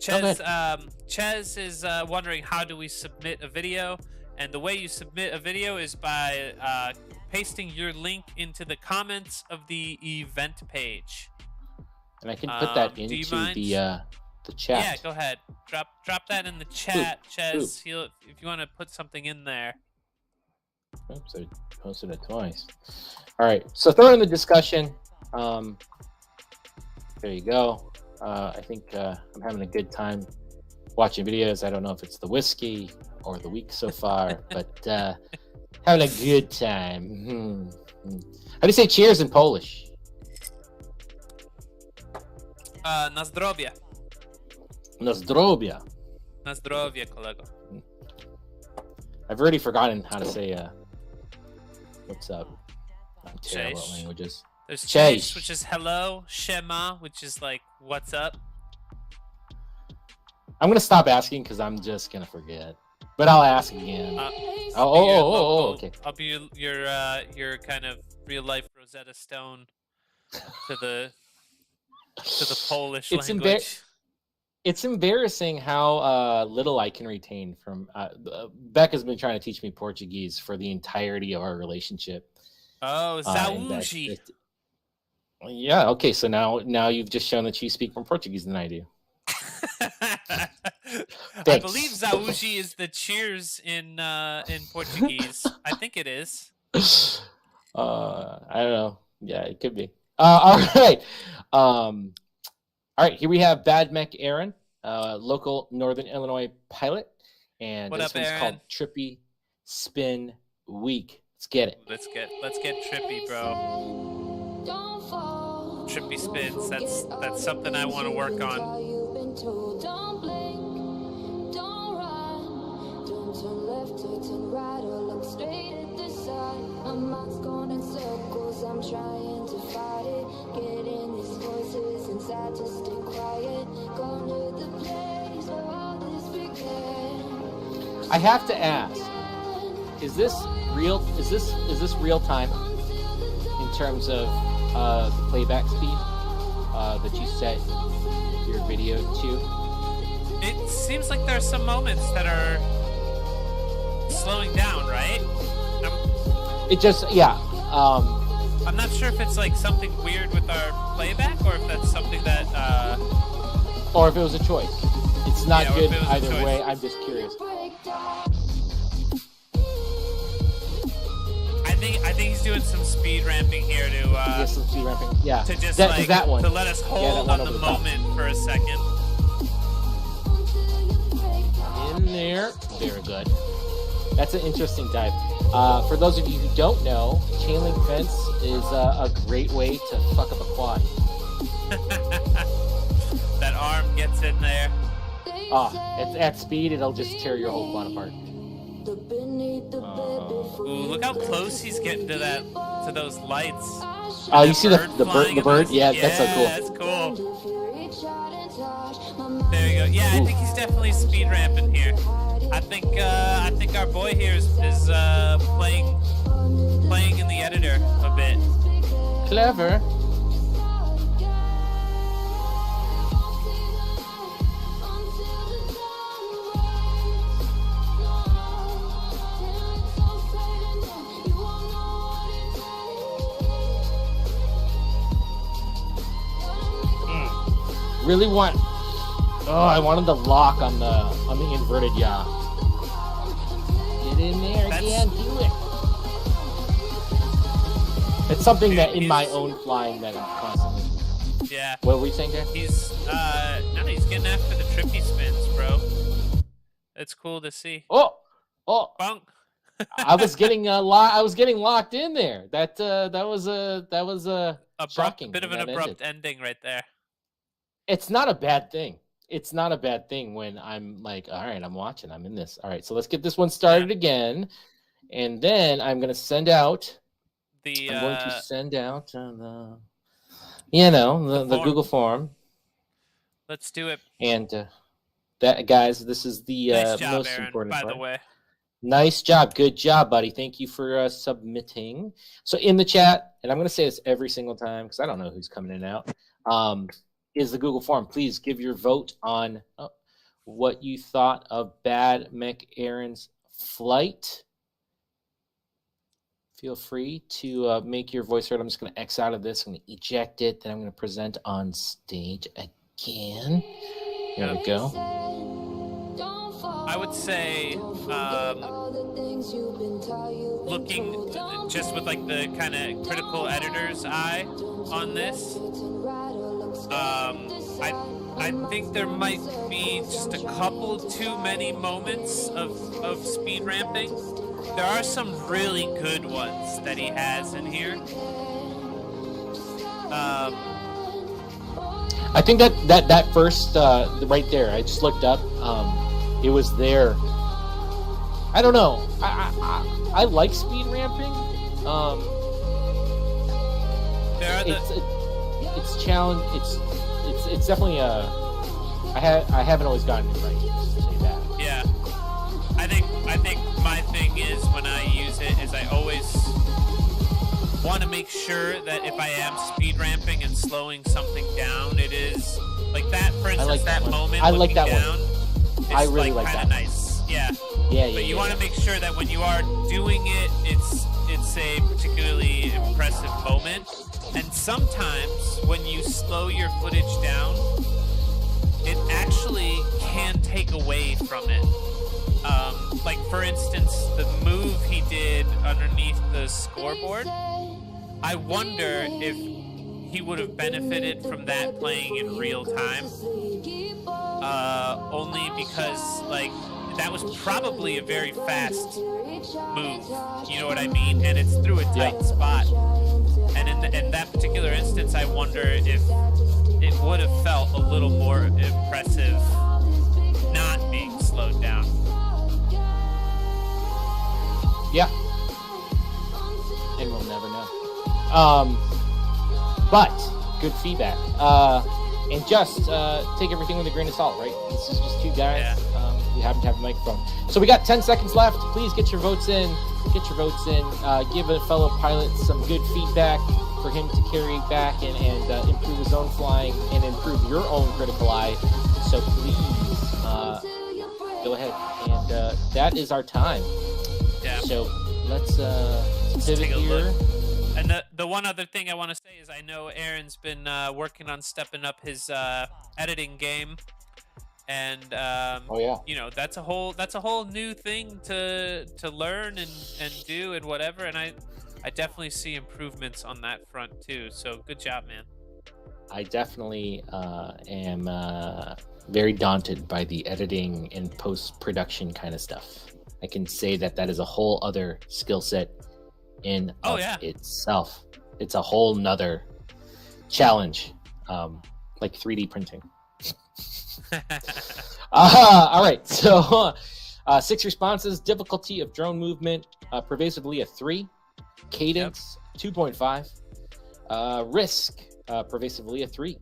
Chez is wondering, how do we submit a video? And the way you submit a video is by pasting your link into the comments of the event page. And I can put that into the chat. Yeah, go ahead. Drop that in the chat, Chez. If you want to put something in there. Oops, I posted it twice. All right, so throw it in the discussion. There you go. I think I'm having a good time watching videos. I don't know if it's the whiskey or the week so far, but having a good time. How do you say cheers in Polish? Na zdrowie. Na zdrowie. Na zdrowie, kolego. I've already forgotten how to say what's up. I'm terrible at languages. There's Cześć, which is hello. Shema, which is like what's up. I'm gonna stop asking because I'm just gonna forget. But I'll ask again. Okay. I'll be your kind of real life Rosetta Stone to the Polish language. It's embarrassing how little I can retain from. Becca's been trying to teach me Portuguese for the entirety of our relationship. Oh, Zaúji. Yeah. Okay. So now you've just shown that you speak more Portuguese than I do. I believe Zaúji is the cheers in Portuguese. I think it is. I don't know. Yeah, it could be. All right. All right. Here we have Bad Mech Aaron, local Northern Illinois pilot, and this one's called Trippy Spin Week. Let's get it. Let's get trippy, bro. Trippy spins. That's something I want to work on. I'm trying to fight it, getting these voices inside to stay quiet. Going to the place where all this began. I have to ask, is this real? Is this real time in terms of the playback speed that you set your video to? It seems like there are some moments that are slowing down, right? I'm not sure if it's like something weird with our playback, or if that's something that, or if it was a choice. It's not good either way. I'm just curious. I think he's doing some speed ramping here to some speed ramping. Yeah. To just that one. To let us hold on the moment for a second. In there. Very good. That's an interesting dive. For those of you who don't know, chain link fence is a great way to fuck up a quad. That arm gets in there. At speed, it'll just tear your whole quad apart. Ooh, look how close he's getting to those lights. Oh, you see the bird? Yeah, that's so cool. That's cool. There you go. Yeah, I think he's definitely speed ramping here. I think our boy here is playing in the editor a bit. Clever. Really want. Oh, I wanted the lock on the inverted yaw. Get in there again, do it. It's something that in my own flying that I'm constantly. Yeah. What were you saying, Dan? He's getting after the trippy spins, bro. It's cool to see. Oh. Bunk. I was getting locked in there. That was shocking. Bit of an abrupt ending right there. It's not a bad thing. It's not a bad thing when I'm like, all right, I'm watching, I'm in this. All right, so let's get this one started again, and then I'm going to send out the Google form. Let's do it. And that, guys, this is the nice job, most Aaron, important by part. the way. Nice job. Good job, buddy. Thank you for submitting. So in the chat, and I'm going to say this every single time because I don't know who's coming in and out, is the Google form. Please give your vote on what you thought of Bad Mech Aaron's flight. Feel free to make your voice heard. I'm just going to X out of this. I'm going to eject it. Then I'm going to present on stage again. There we go. I would say looking just with like the kind of critical editor's eye on this, I think there might be just a couple too many moments of speed ramping. There are some really good ones that he has in here. I think that first right there, I just looked up. It was there. I don't know. I like speed ramping. It's challenge. It's definitely a. I haven't always gotten it right. Just to say that. Yeah, I think my thing is when I use it is I always want to make sure that if I am speed ramping and slowing something down, it is like that. For instance, like that moment. I like that down, one. I really like that. Nice. Yeah. But you want to make sure that when you are doing it, it's a particularly impressive moment. And sometimes when you slow your footage down, it actually can take away from it. Like for instance, the move he did underneath the scoreboard, I wonder if he would have benefited from that playing in real time. Only because like that was probably a very fast move, you know what I mean? And it's through a tight spot. And in that particular instance, I wonder if it would have felt a little more impressive not being slowed down. Yeah. And we'll never know. But good feedback. And just take everything with a grain of salt, right? This is just two guys. Yeah. We happen to have a microphone. So we got 10 seconds left. Please get your votes in. Give a fellow pilot some good feedback for him to carry back and improve his own flying and improve your own critical eye. So please go ahead. And that is our time. Yeah. So let's pivot take a here. look. And the one other thing I want to say is I know Aaron's been working on stepping up his editing game. And you know, that's a whole new thing to learn and do and whatever, and I definitely see improvements on that front too. So good job, man. I definitely am very daunted by the editing and post-production kind of stuff. I can say that is a whole other skill set in itself. It's a whole nother challenge, like 3D printing. All right, so 6 responses. Difficulty of drone movement pervasively a 3. Cadence 2.5. Risk pervasively a 3.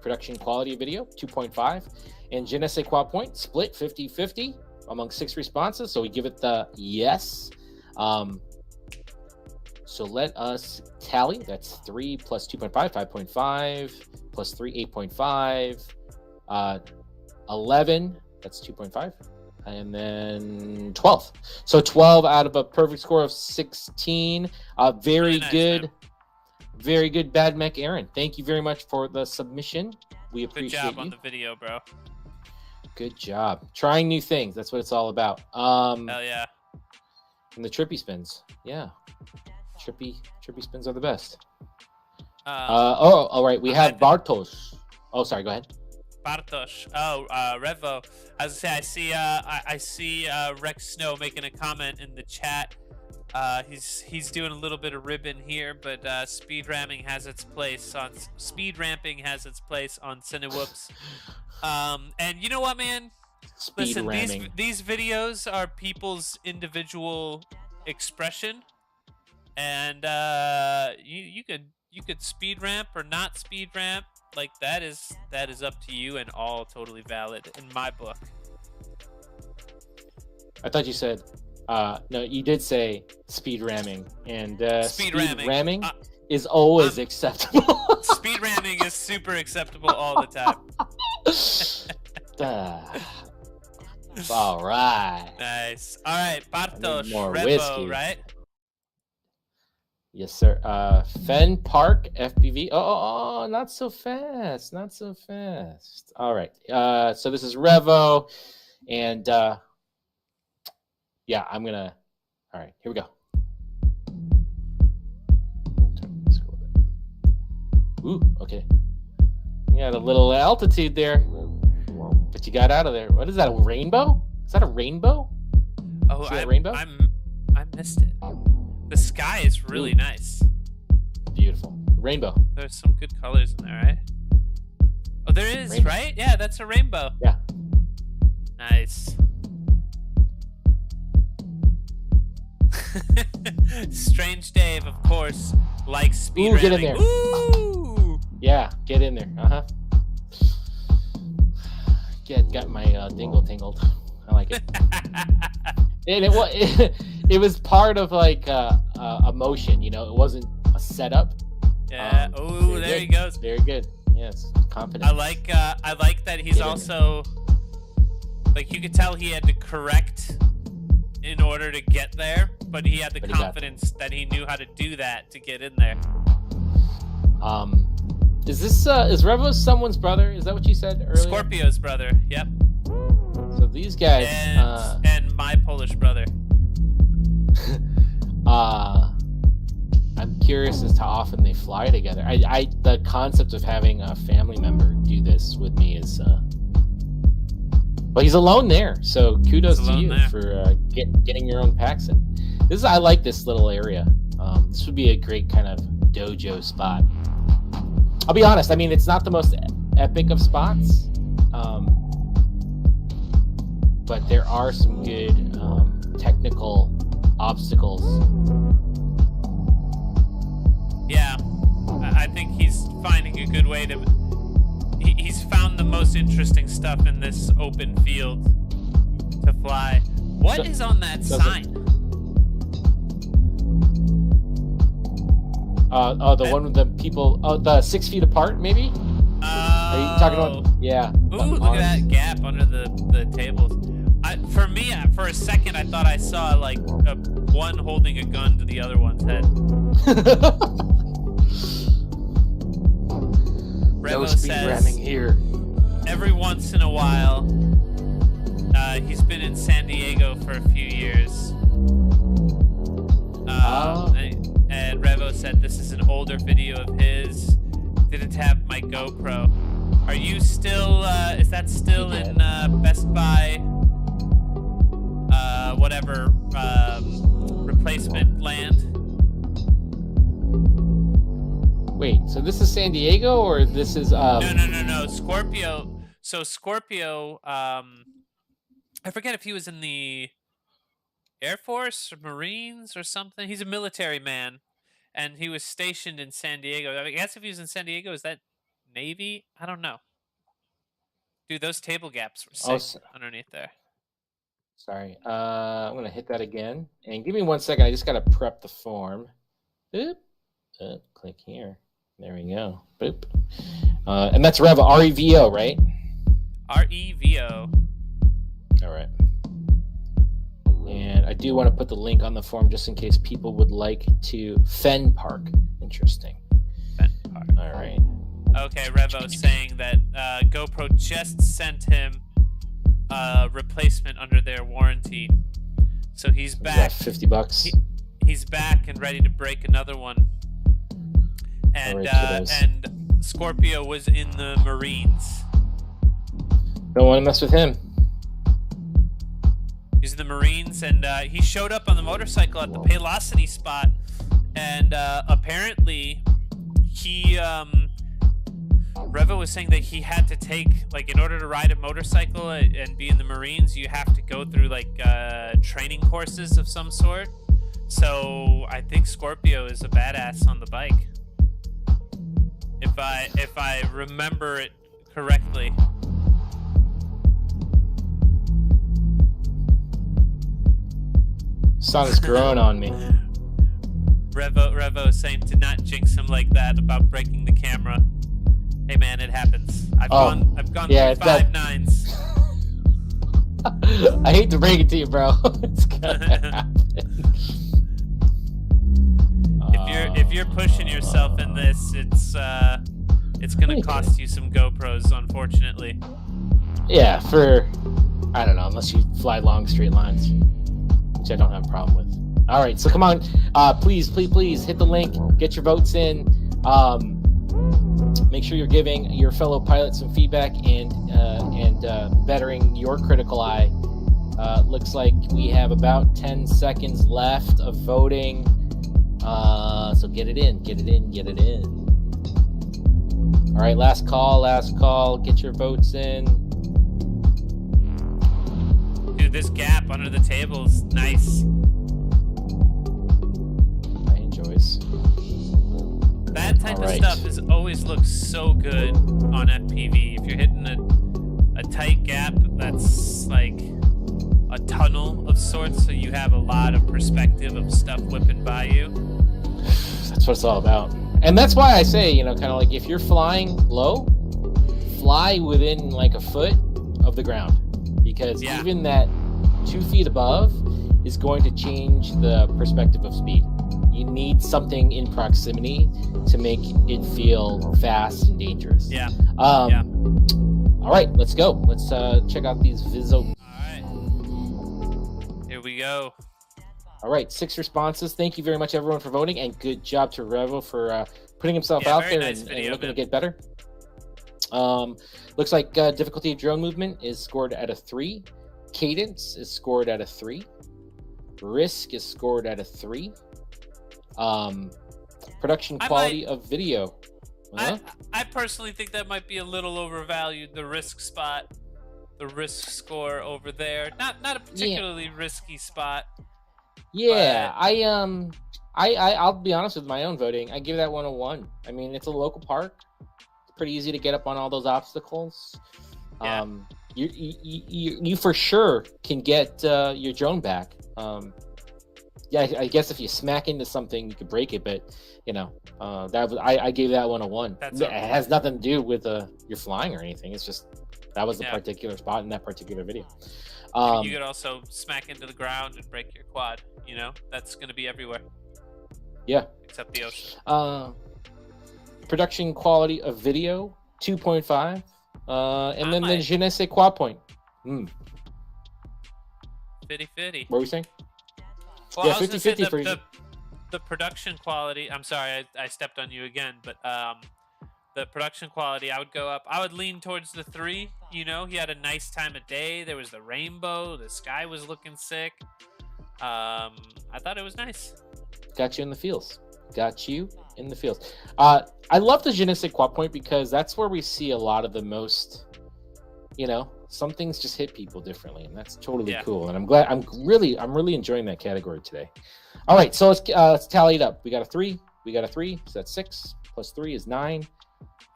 Production quality of video 2.5. And je ne sais quoi point split 50-50 among 6 responses, so we give it the yes. So let us tally. That's 3 plus 2.5, 5.5, plus 3, 8.5. 11, that's 2.5, and then 12. So 12 out of a perfect score of 16. Very nice, good, man. Very good, Bad Mech Aaron. Thank you very much for the submission. We appreciate Good job you. on the video, bro. Good job. Trying new things. That's what it's all about. Hell yeah. And the trippy spins. Yeah. Trippy spins are the best. All right. We have Bartosz. Oh, sorry. Go ahead. Bartosz. Revo. As I say, I see Rex Snow making a comment in the chat. He's doing a little bit of ribbon here, but speed ramping has its place on Cinewhoops. And you know what, man? Listen, these videos are people's individual expression, and you could speed ramp or not speed ramp. Like that is up to you and all totally valid in my book. I thought you said no, you did say speed ramming, and speed ramming is always acceptable. Speed ramming is super acceptable all the time. All right. Nice. All right, Bartosz, more Revo, whiskey. right? Yes, sir. Fen Park FPV. Oh, not so fast. Not so fast. All right. So this is Revo, and yeah, I'm gonna. All right, here we go. Ooh, okay. You had a little altitude there, but you got out of there. What is that? A rainbow? Is that a rainbow? Oh, a rainbow? I missed it. The sky is really nice. Beautiful. Rainbow. There's some good colors in there, right? Oh, there is, rainbow. Right? Yeah, that's a rainbow. Yeah. Nice. Strange Dave, of course, likes speed ramming. Get in there. Ooh! Yeah, get in there. Uh-huh. Got my dingle tingled. I like it. And it was part of like a motion, you know. It wasn't a setup. Yeah. There he goes. Very good. Yes, confident. I like that he's also like, you could tell he had to correct in order to get there, but he had the confidence that he knew how to do that to get in there. Is Revo someone's brother? Is that what you said earlier? Scorpio's brother. Yep. So these guys and my Polish brother. I'm curious as to how often they fly together. The concept of having a family member do this with me is but he's alone there, so kudos to you for getting your own packs in. I like this little area. This would be a great kind of dojo spot. I'll be honest, I mean, it's not the most epic of spots, but there are some good technical obstacles. Yeah, I think he's finding a good way to... He's found the most interesting stuff in this open field to fly. What is on that sign? The one with the people... Oh, the 6 feet apart, maybe? Are you talking about... Yeah. Ooh, look at that gap under the tables. For me, for a second, I thought I saw, like, one holding a gun to the other one's head. No speed ramming here. Every once in a while, he's been in San Diego for a few years. And Revo said this is an older video of his. Didn't have my GoPro. Are you still, is that still in Best Buy, whatever, replacement land? Wait, so this is San Diego, or this is... No. Scorpio. So Scorpio, I forget if he was in the Air Force or Marines or something. He's a military man, and he was stationed in San Diego. I guess if he was in San Diego, is that Navy? I don't know. Dude, those table gaps were sick underneath there. Sorry. I'm going to hit that again. And give me 1 second. I just got to prep the form. Boop. Click here. There we go. Boop. And that's Revo. R-E-V-O, right? R-E-V-O. All right. And I do want to put the link on the form just in case people would like to... Fen Park. Interesting. Fen Park. All right. Okay, Revo saying that GoPro just sent him a replacement under their warranty. So he's back. $50. He's back and ready to break another one. And and Scorpio was in the Marines. Don't want to mess with him. He's in the Marines, and he showed up on the motorcycle at the Paylocity spot, and apparently he Revo was saying that he had to take, like, in order to ride a motorcycle and be in the Marines, you have to go through like training courses of some sort. So I think Scorpio is a badass on the bike, if I remember it correctly. Sun is growing on me. Revo saying to not jinx him like that about breaking the camera. Hey man, it happens. I've gone through 5 nines. I hate to break it to you, bro. It's gonna happen. If you're pushing yourself in this, it's gonna cost you some GoPros, unfortunately. Yeah, I don't know, unless you fly long straight lines, which I don't have a problem with. All right, so come on, please hit the link, get your votes in. Make sure you're giving your fellow pilots some feedback and bettering your critical eye. Looks like we have about 10 seconds left of voting. So get it in. All right, last call. Get your votes in. Dude, this gap under the table is nice. I enjoys. That type of stuff always looks so good on FPV. If you're hitting a tight gap that's like a tunnel of sorts, so you have a lot of perspective of stuff whipping by you. That's what it's all about. And that's why I say, kind of like if you're flying low, fly within like a foot of the ground. Because even that 2 feet above is going to change the perspective of speed. You need something in proximity to make it feel fast and dangerous. Yeah. All right, let's go. Let's check out these Vizzo. All right. Here we go. All right, 6 responses. Thank you very much, everyone, for voting, and good job to Revo for putting himself out there and looking to get better. Looks like difficulty of drone movement is scored at a 3. Cadence is scored at a 3. Risk is scored at a 3. Production quality of video. I personally think that might be a little overvalued. The risk spot, the risk score over there. Not a particularly risky spot. Yeah, but... I'll be honest with my own voting. I give that one a 1. I mean, it's a local park. It's pretty easy to get up on all those obstacles. Yeah. You for sure can get your drone back. Yeah, I guess if you smack into something, you could break it, but I gave that one a 1. It has nothing to do with your flying or anything. It's just that was the particular spot in that particular video. You could also smack into the ground and break your quad. That's going to be everywhere. Yeah, except the ocean. Production quality of video 2.5, and then the je ne sais quoi point. 50-50. What were we saying? Well, yeah, 50-50 for the production quality. I'm sorry, I stepped on you again, but the production quality, I would go up. I would lean towards the 3. He had a nice time of day. There was the rainbow. The sky was looking sick. I thought it was nice. Got you in the feels. I love the je ne sais quoi point because that's where we see a lot of the most, some things just hit people differently, and that's totally cool. And I'm glad. I'm really enjoying that category today. All right, so let's tally it up. We got a 3. So that's 6 plus 3 is 9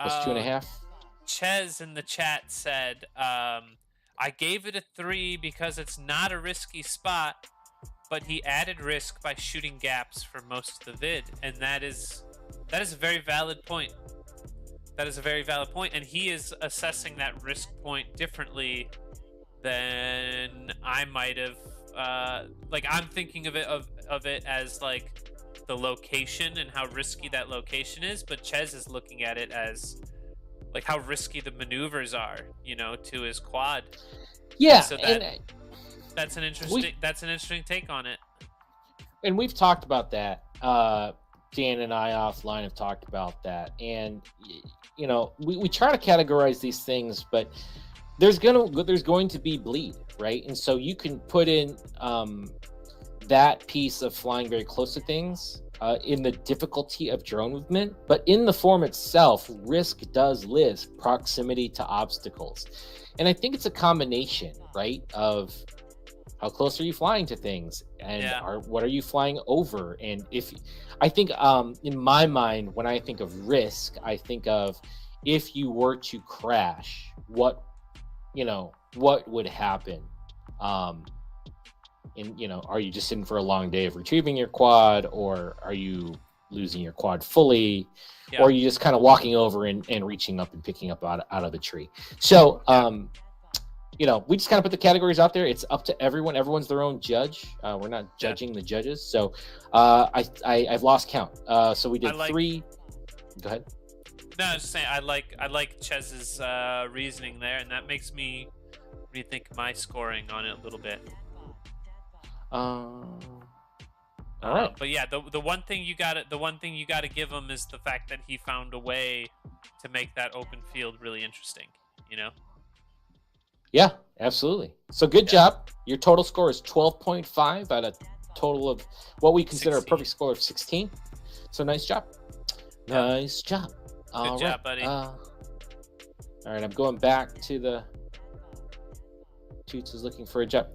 plus 2.5. Ches in the chat said, I gave it a 3 because it's not a risky spot, but he added risk by shooting gaps for most of the vid, and that is a very valid point. And he is assessing that risk point differently than I might have. I'm thinking of it as like the location and how risky that location is, but Ches is looking at it as like how risky the maneuvers are, to his quad. Yeah, so that's an interesting take on it. And we've talked about that. Dan and I offline have talked about that, and we try to categorize these things, but there's going to be bleed, right? And so you can put in that piece of flying very close to things in the difficulty of drone movement, but in the form itself, risk does list proximity to obstacles. And I think it's a combination, right, of how close are you flying to things, and what are you flying over? And I think in my mind, when I think of risk, I think of if you were to crash, what would happen? Are you just in for a long day of retrieving your quad, or are you losing your quad fully, or are you just kind of walking over and reaching up and picking up out of a tree? So, we just kind of put the categories out there. It's up to everyone. Everyone's their own judge. We're not judging the judges. So I've lost count. So we did 3. Go ahead. No, I was just saying I like Chez's reasoning there, and that makes me rethink my scoring on it a little bit. All right. But yeah, the one thing you gotta give him is the fact that he found a way to make that open field really interesting. Yeah, absolutely. So good job. Your total score is 12.5 out of total of what we consider 16. A perfect score of 16. So nice job. Nice job. Good job, buddy. All right, I'm going back to the Toots is looking for a job.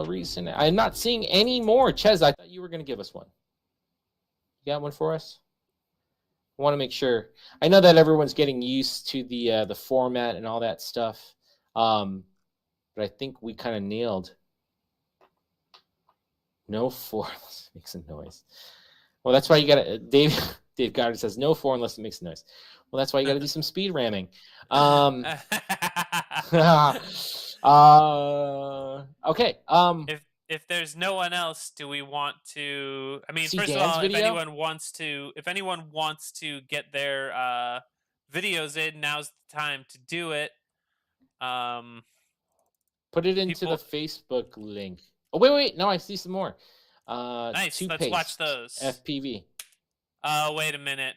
Recent. I'm not seeing any more. Ches, I thought you were going to give us one. You got one for us? I want to make sure. I know that everyone's getting used to the format and all that stuff. But I think we kind of nailed. No four unless it makes a noise. Well, that's why you got to. Dave Goddard says no four unless it makes a noise. Well, that's why you got to do some speed ramming. Okay. if there's no one else, do we want to? I mean, See first Dan's of all, video? if anyone wants to get their videos in, now's the time to do it. Put it into the Facebook link. Oh wait, no, I see some more. Nice. Let's watch those. FPV. Wait a minute.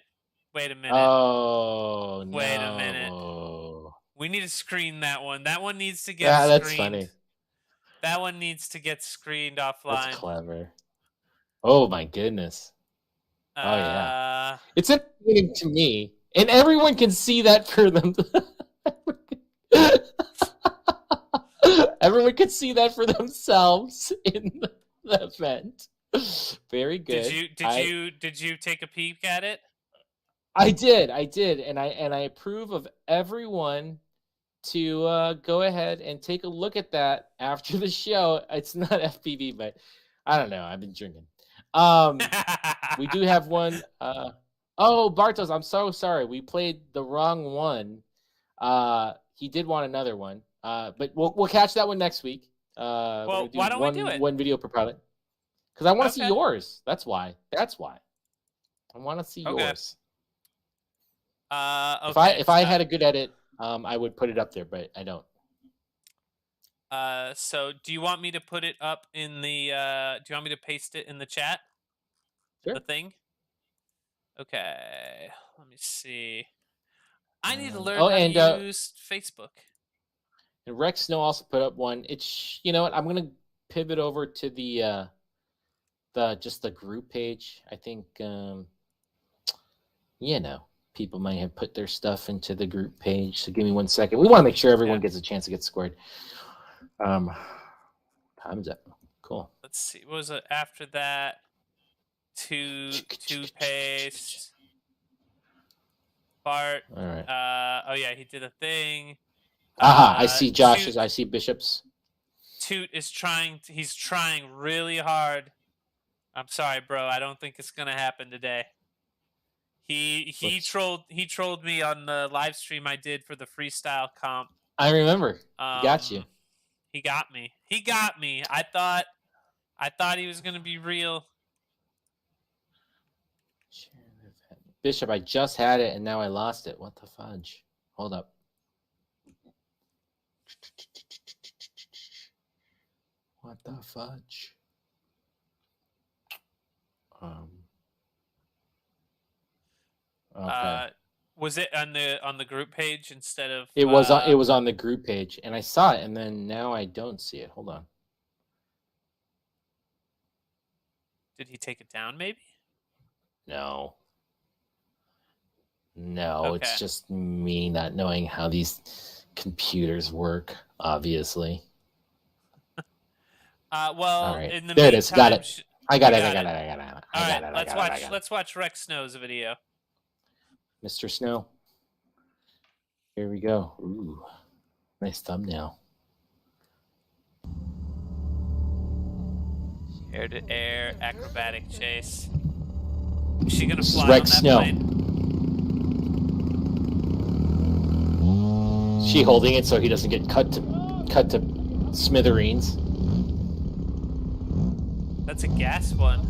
Oh no. Wait a minute. We need to screen that one. That one needs to get screened. That's screened. funny. That one needs to get screened offline. That's clever. Oh my goodness. Oh yeah. It's entertaining to me, and everyone can see that for them. Everyone can see that for themselves in the event. Very good. Did you take a peek at it? I did, and I approve of everyone to go ahead and take a look at that after the show. It's not FPV, but I don't know. I've been drinking. We do have one. Oh, Bartos, I'm so sorry. We played the wrong one. He did want another one. But we'll catch that one next week. Well, why don't we do it? One video per pilot. Because I want to see yours. That's why. I want to see yours. Okay. If I had a good edit, I would put it up there, but I don't. So do you want me to put it up in the? Do you want me to paste it in the chat? Sure. The thing. Okay. Let me see. I need to learn how to use Facebook. And Rex Snow also put up one. It's, you know what? I'm gonna pivot over to the just the group page. I think people might have put their stuff into the group page. So give me 1 second. We want to make sure everyone gets a chance to get scored. Time's up. Cool. Let's see. What was it after that? Toothpaste. Bart. All right. Oh yeah, he did a thing. I see Josh's. I see Bishop's. Toot is trying. He's trying really hard. I'm sorry, bro. I don't think it's gonna happen today. He trolled me on the live stream I did for the freestyle comp. I remember. He got you. He got me. I thought he was gonna be real. Bishop, I just had it and now I lost it. What the fudge? Hold up. What the fudge? Okay. Was it on the group page instead of? It was on the group page, and I saw it, and then now I don't see it. Hold on. Did he take it down? Maybe. No. Okay. It's just me not knowing how these computers work. Obviously. Well, right. in the there meantime, it is. Got it. I got it. All right, let's watch Rex Snow's video. Mr. Snow. Here we go. Ooh, nice thumbnail. Air-to-air acrobatic chase. Is she gonna fly Rex on that Snow. plane? Is she holding it so he doesn't get cut to smithereens? That's a gas one.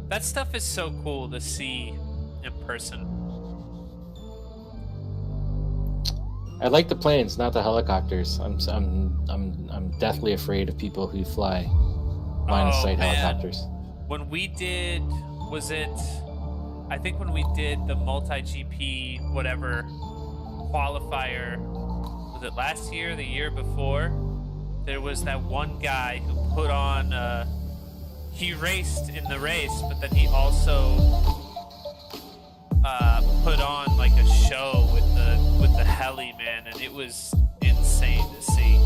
That stuff is so cool to see in person. I like the planes, not the helicopters. I'm deathly afraid of people who fly line of sight helicopters. When we did, I think when we did the multi-GP whatever qualifier, was it last year, the year before? There was that one guy who put on, he raced in the race, but then he also put on like a show with the heli, man, and it was insane to see.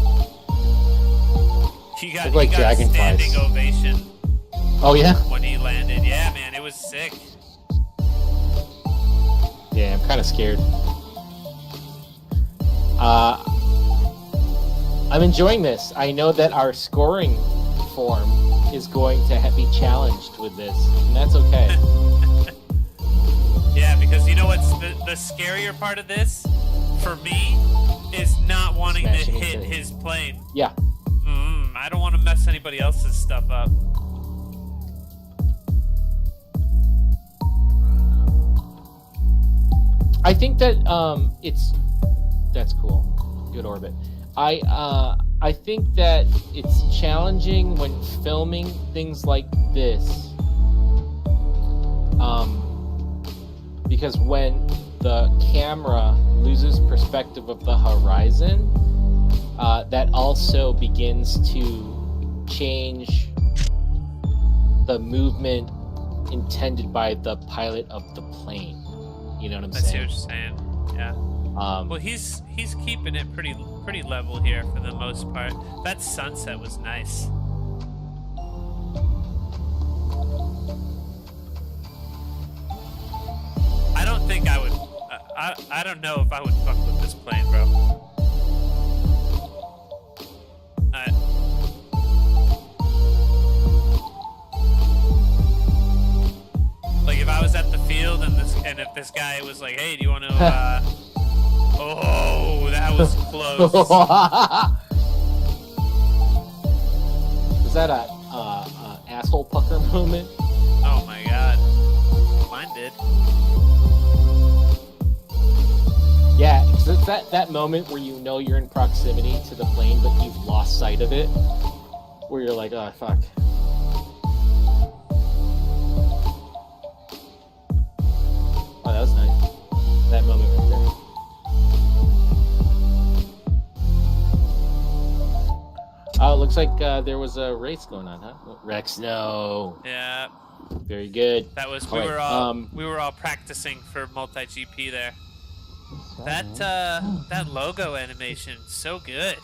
He got a standing ovation. Oh yeah? When he landed. Yeah, man, it was sick. Yeah, I'm kind of scared. I'm enjoying this. I know that our scoring form is going to be challenged with this, and that's okay. Yeah, because you know what's the scarier part of this? for me is not wanting Smashing to hit into his plane. Yeah. I don't want to mess anybody else's stuff up. I think that that's cool. Good orbit. I think that it's challenging when filming things like this. Because when the camera loses perspective of the horizon, that also begins to change the movement intended by the pilot of the plane. You know what I'm saying? I see what you're saying. Yeah. Well, he's keeping it pretty level here for the most part. That sunset was nice. I don't think I would. I don't know if I would fuck with this plane, bro. Like if I was at the field and if this guy was like, "Hey, do you want to?" Oh, that was close. Was that a asshole pucker moment? Oh my god, mine did. Yeah, it's that moment where you know you're in proximity to the plane, but you've lost sight of it. Where you're like, oh, fuck. Oh, that was nice. That moment right there. Oh, it looks like there was a race going on, huh? Rex, no. Yeah. Very good. That was we were all practicing for multi-GP there. That logo animation, so good.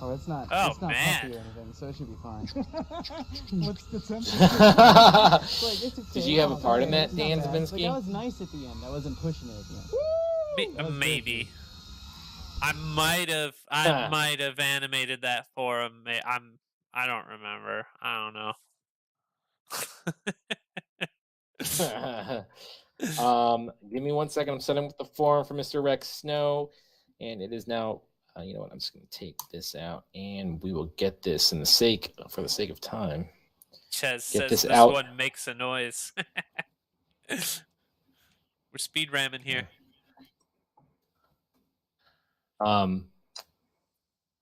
Oh, it's not. Oh, it's not man. puffy or anything, so it should be fine. What's the temperature? Did you have a part in that, Dan Zabinski? That was nice at the end. I wasn't pushing it at the end. Maybe. I might have animated that for him. I don't remember. I don't know. Give me 1 second. I'm setting up the form for Mr. Rex Snow, and it is now. You know what? I'm just going to take this out, and we will get this for the sake of time. Ches says this out. One makes a noise. We're speed ramming here. I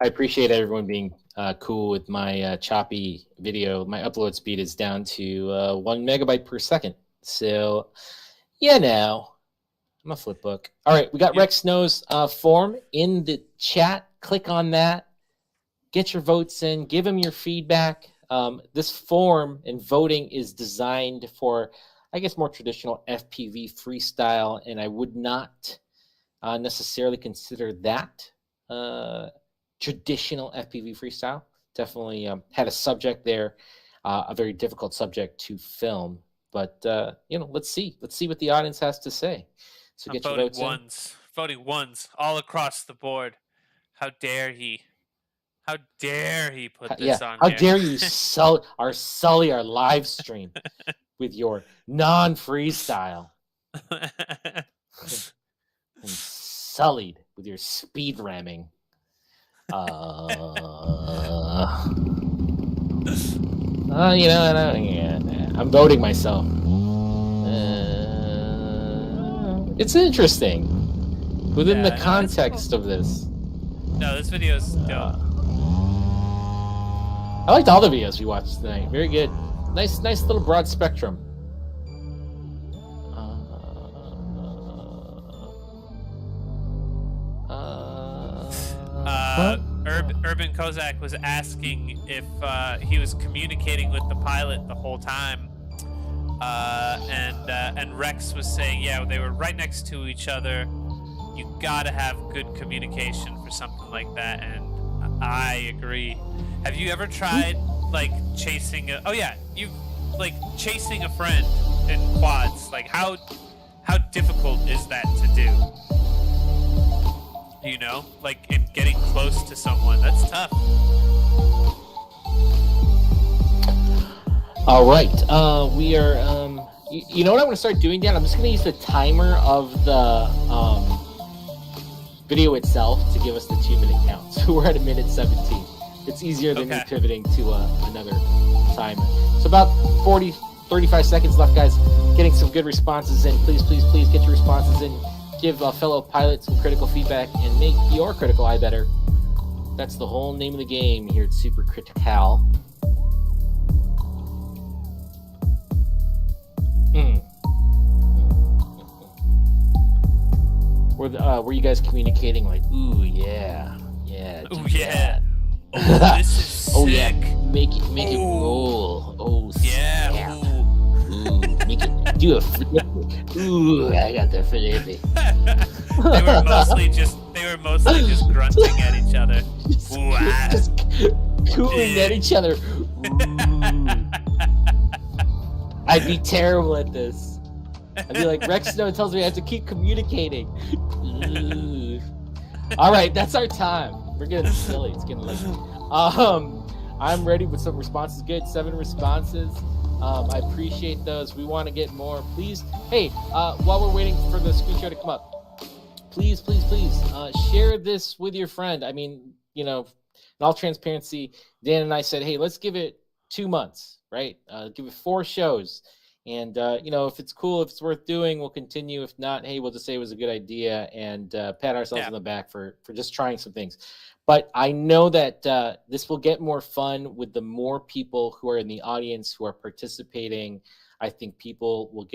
appreciate everyone being cool with my choppy video. My upload speed is down to 1 megabyte per second. So, you know, I'm a flipbook. All right, we got Rex Snow's form in the chat. Click on that. Get your votes in. Give him your feedback. This form and voting is designed for, I guess, more traditional FPV freestyle, and I would not necessarily consider that traditional FPV freestyle. Definitely had a subject there, a very difficult subject to film. But you know, let's see what the audience has to say. So get your votes in. Voting ones all across the board. How dare he? How dare he put this on How here? dare you sully our live stream with your non-freestyle. And sullied with your speed ramming. You know, I'm voting myself. It's interesting within the context of this. No, this video is dope. I liked all the videos we watched tonight. Very good. Nice little broad spectrum. Urban Kozak was asking if he was communicating with the pilot the whole time, and Rex was saying, yeah, they were right next to each other. You gotta have good communication for something like that, and I agree. Have you ever tried like chasing chasing a friend in quads? Like how difficult is that to do? You know, like in getting close to someone, that's tough. All right, we are. You know what I'm going to start doing, Dan? I'm just going to use the timer of the video itself to give us the 2-minute count. So we're at 1:17. It's easier than me pivoting to another timer. So about 35 seconds left, guys. Getting some good responses in. Please get your responses in. Give fellow pilots some critical feedback and make your critical eye better. That's the whole name of the game here at Super Critical. Were you guys communicating like, ooh yeah, ooh yeah, oh this is sick. Oh yeah, make it roll. Oh yeah, snap. Ooh, make it do a flip. Ooh, I got the flip. They were mostly just grunting at each other. Just cooing at each other. I'd be terrible at this. I'd be like, Rex Snow tells me I have to keep communicating. All right, that's our time. We're getting silly. It's getting late. I'm ready with some responses. Good, 7 responses. I appreciate those. We want to get more. Please, hey, while we're waiting for the screen share to come up, please, share this with your friend. I mean, in all transparency, Dan and I said, hey, let's give it 2 months, right? Give it 4 shows. And, if it's cool, if it's worth doing, we'll continue. If not, hey, we'll just say it was a good idea and pat ourselves on the back for just trying some things. But I know that this will get more fun with the more people who are in the audience who are participating. I think people will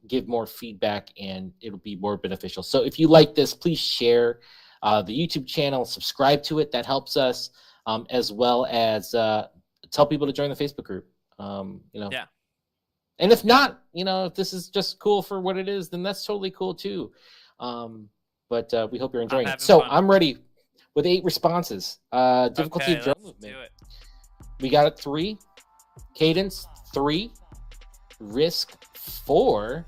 give more feedback and it'll be more beneficial. So if you like this, please share the YouTube channel, subscribe to it. That helps us, as well as tell people to join the Facebook group. Yeah. And if not, if this is just cool for what it is, then that's totally cool too. But we hope you're enjoying it. So fun. I'm ready with 8 responses. Difficulty of drum movement. We got it 3. Cadence 3. Risk 4.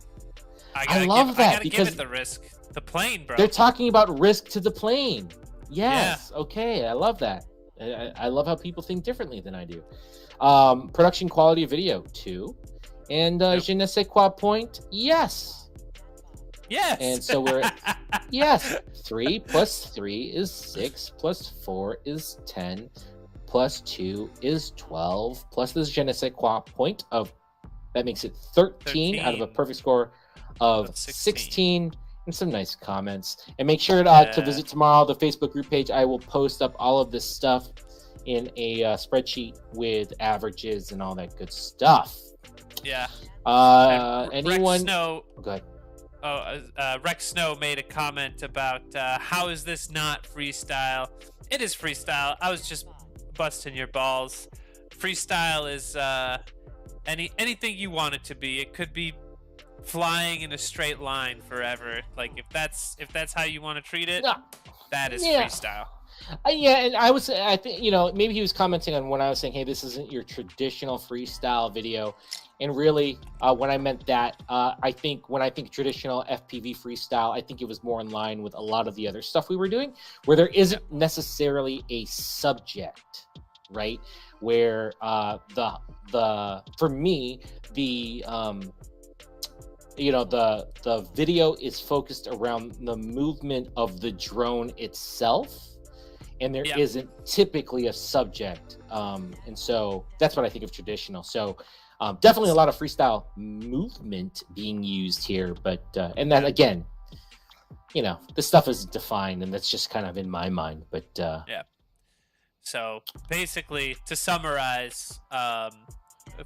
I love that because give it the risk. The plane, bro. They're talking about risk to the plane. Yes. Yeah. Okay. I love that. I love how people think differently than I do. Production quality of video 2. And je ne sais quoi point, yes. And so we're at, yes. 3 plus 3 is 6, plus 4 is 10, plus 2 is 12, plus this je ne sais quoi point of, that makes it 13 out of a perfect score of 16. And some nice comments. And make sure to visit tomorrow the Facebook group page. I will post up all of this stuff in a spreadsheet with averages and all that good stuff. Yeah. Anyone? Rex Snow. Go ahead. Rex Snow made a comment about how is this not freestyle? It is freestyle. I was just busting your balls. Freestyle is anything you want it to be. It could be flying in a straight line forever. Like if that's how you want to treat it, that is freestyle. And I think maybe he was commenting on when I was saying, hey, this isn't your traditional freestyle video. And really, when I meant that, I think when I think traditional FPV freestyle, I think it was more in line with a lot of the other stuff we were doing, where there isn't necessarily a subject, right? Where for me, the video is focused around the movement of the drone itself. And there isn't typically a subject. And so that's what I think of traditional. So definitely a lot of freestyle movement being used here. But, and then again, this stuff is defined and that's just kind of in my mind. But yeah. So basically, to summarize,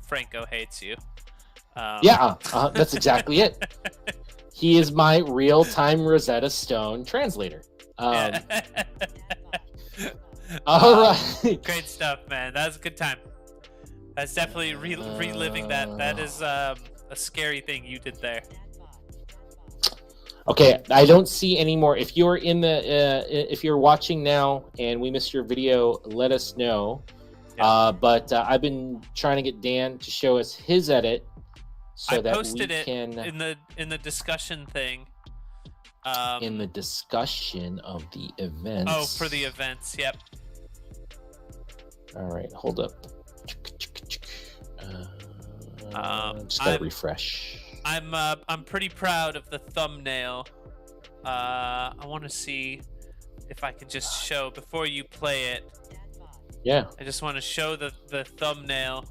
Franco hates you. That's exactly it. He is my real-time Rosetta Stone translator. All right. Great stuff, man. That was a good time. That's definitely reliving that. That is a scary thing you did there. Okay, I don't see any more. If you're if you're watching now and we missed your video, let us know. Yeah. But I've been trying to get Dan to show us his edit, so that we can in the discussion thing. In the discussion of the events. Oh, for the events, yep. All right, hold up. Just gotta refresh. I'm pretty proud of the thumbnail I want to see if I can just show before you play it. Yeah. I just want to show the thumbnail.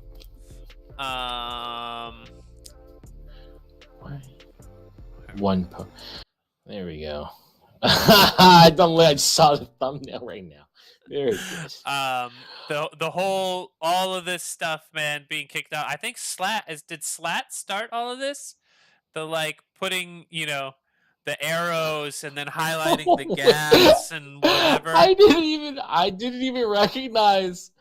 One po. There we go. I just saw the thumbnail right now. Very good. The whole all of this stuff, man, being kicked out. I think did Slat start all of this? The like putting, the arrows and then highlighting the gas and whatever. I didn't even recognize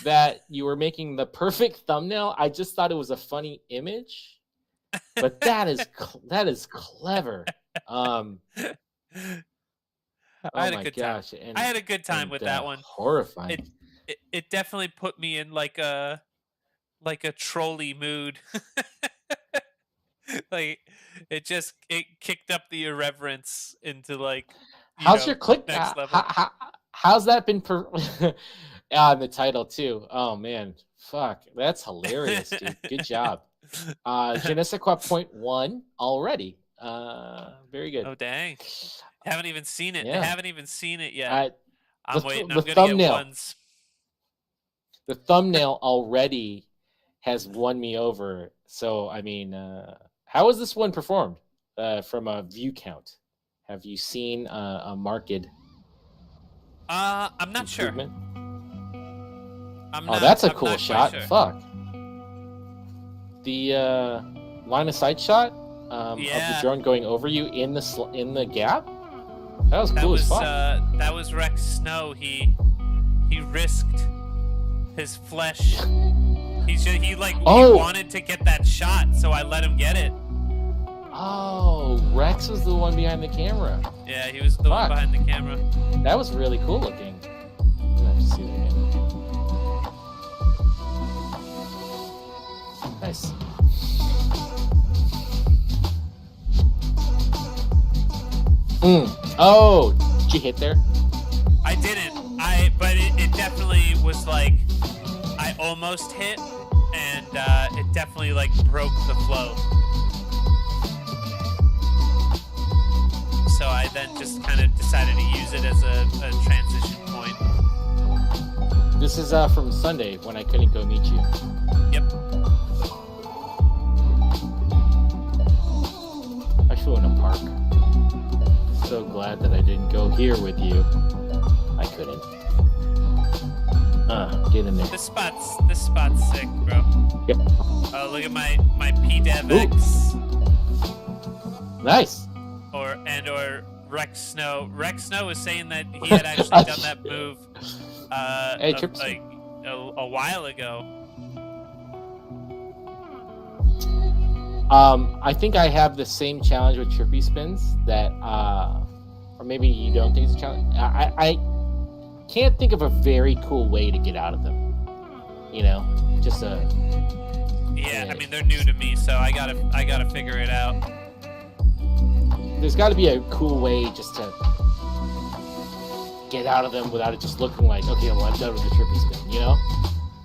that you were making the perfect thumbnail. I just thought it was a funny image, but that is clever. I had a good time. I had a good time with that one. Horrifying. It definitely put me in like a trolley mood. Like it kicked up the irreverence into like. How's your click next level? How's that been on the title too? Oh man, fuck, that's hilarious, dude. Good job. Je ne sais quoi .1 already. Very good. Oh dang! Haven't even seen it. Yeah. I haven't even seen it yet. I'm waiting. I'm gonna thumbnail. get ones. The thumbnail already has won me over. So I mean, how was this one performed from a view count? Have you seen a marked? I'm not sure. That's a cool not shot. sure. Fuck. The line of sight shot of the drone going over you in the gap. That was cool as fuck. That was Rex Snow. He risked his flesh. He wanted to get that shot, so I let him get it. Oh, Rex was the one behind the camera. Yeah, he was the one behind the camera. That was really cool looking. Let's see that. Nice. Oh, did you hit there? I didn't. But it definitely was like I almost hit, and it definitely like broke the flow. So I then just kind of decided to use it as a transition point. This is from Sunday when I couldn't go meet you. Yep. I flew in a park. So glad that I didn't go here with you. I couldn't. Get in there. This spot's sick, bro. Yep. Oh, look at my PDevX. Nice. Or Rex Snow. Rex Snow was saying that he had actually done that move a while ago. I think I have the same challenge with trippy spins that, or maybe you don't think it's a challenge. I can't think of a very cool way to get out of them. Just a. Yeah, I mean they're new to me, so I gotta figure it out. There's got to be a cool way just to get out of them without it just looking like, okay, well, I'm done with the trippy spin,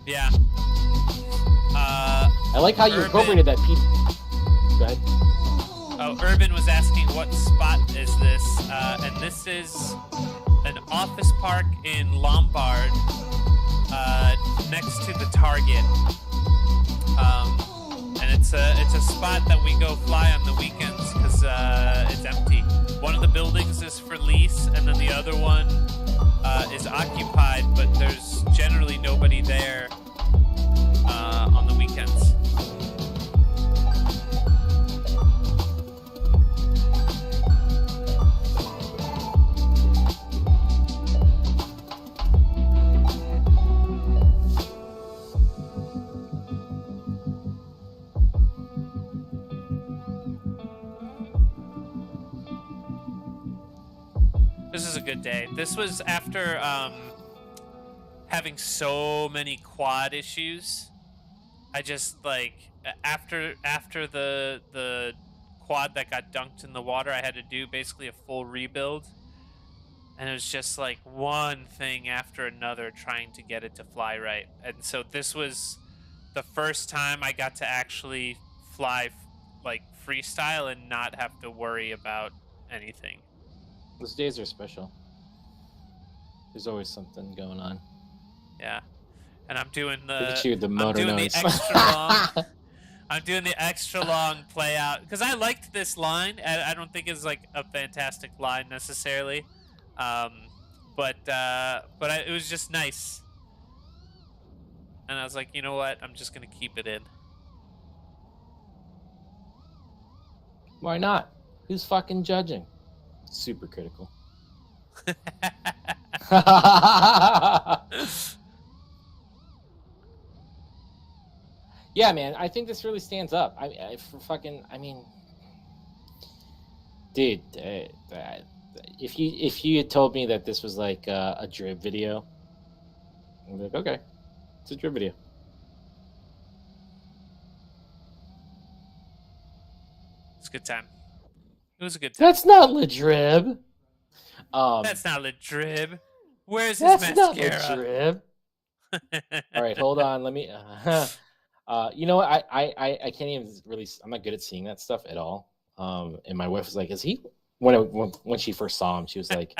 Yeah. I like how you incorporated that piece. Go ahead. Oh, Urban was asking what spot is this, and this is an office park in Lombard, next to the Target. And it's a spot that we go fly on the weekends because it's empty. One of the buildings is for lease, and then the other one is occupied, but there's generally nobody there on the weekends. This is a good day. This was after having so many quad issues. I just after the quad that got dunked in the water, I had to do basically a full rebuild, and it was just like one thing after another trying to get it to fly right. And so this was the first time I got to actually fly like freestyle and not have to worry about anything. Those days are special. There's always something going on. Yeah, and I'm doing the. Look at you, the motor I'm doing noise. the extra long. I'm doing the extra long play out because I liked this line. And I don't think it's like a fantastic line necessarily, but it was just nice. And I was like, you know what? I'm just gonna keep it in. Why not? Who's fucking judging? Super critical. Yeah, man. I think this really stands up. I mean, dude. If you had told me that this was like a drib video, I'd be like, okay, it's a drib video. It's a good time. It was a good time. That's not Ladrib. That's not Ladrib. Where's his mascara? That's not Ladrib. All right, hold on. Let me. You know what? I can't even really. I'm not good at seeing that stuff at all. And my wife was like, "Is he?" When she first saw him, she was like,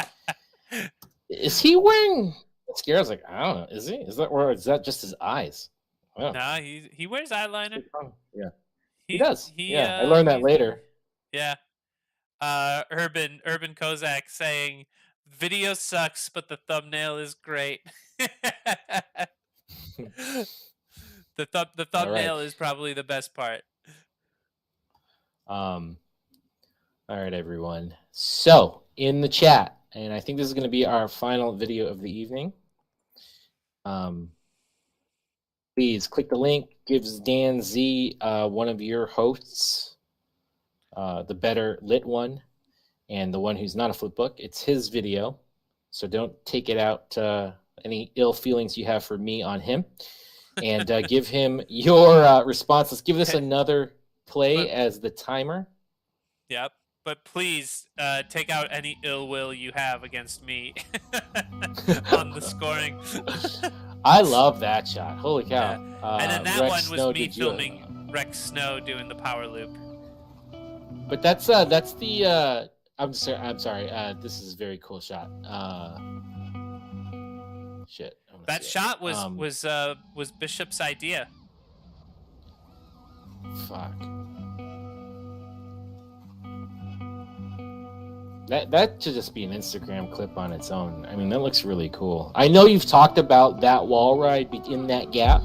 "Is he wearing mascara?" I was like, "I don't know. Is he? Is that just his eyes?" No, he wears eyeliner. Yeah, he does. I learned that later. Yeah. Urban Kozak saying, "Video sucks, but the thumbnail is great." The thumbnail is probably the best part. All right, everyone. So in the chat, and I think this is going to be our final video of the evening. Please click the link. Gives Dan Z, one of your hosts, the better lit one, and the one who's not a flipbook. It's his video, so don't take it out any ill feelings you have for me on him. And give him your response. Let's give this another play as the timer. Yep. But please take out any ill will you have against me on the scoring. I love that shot. Holy cow. Yeah. And then that Rex one was Snow, me filming Rex Snow doing the power loop. But that's the I'm sorry. This is a very cool shot. Shit. That shot was Bishop's idea. Fuck. That should just be an Instagram clip on its own. I mean, that looks really cool. I know you've talked about that wall ride in that gap.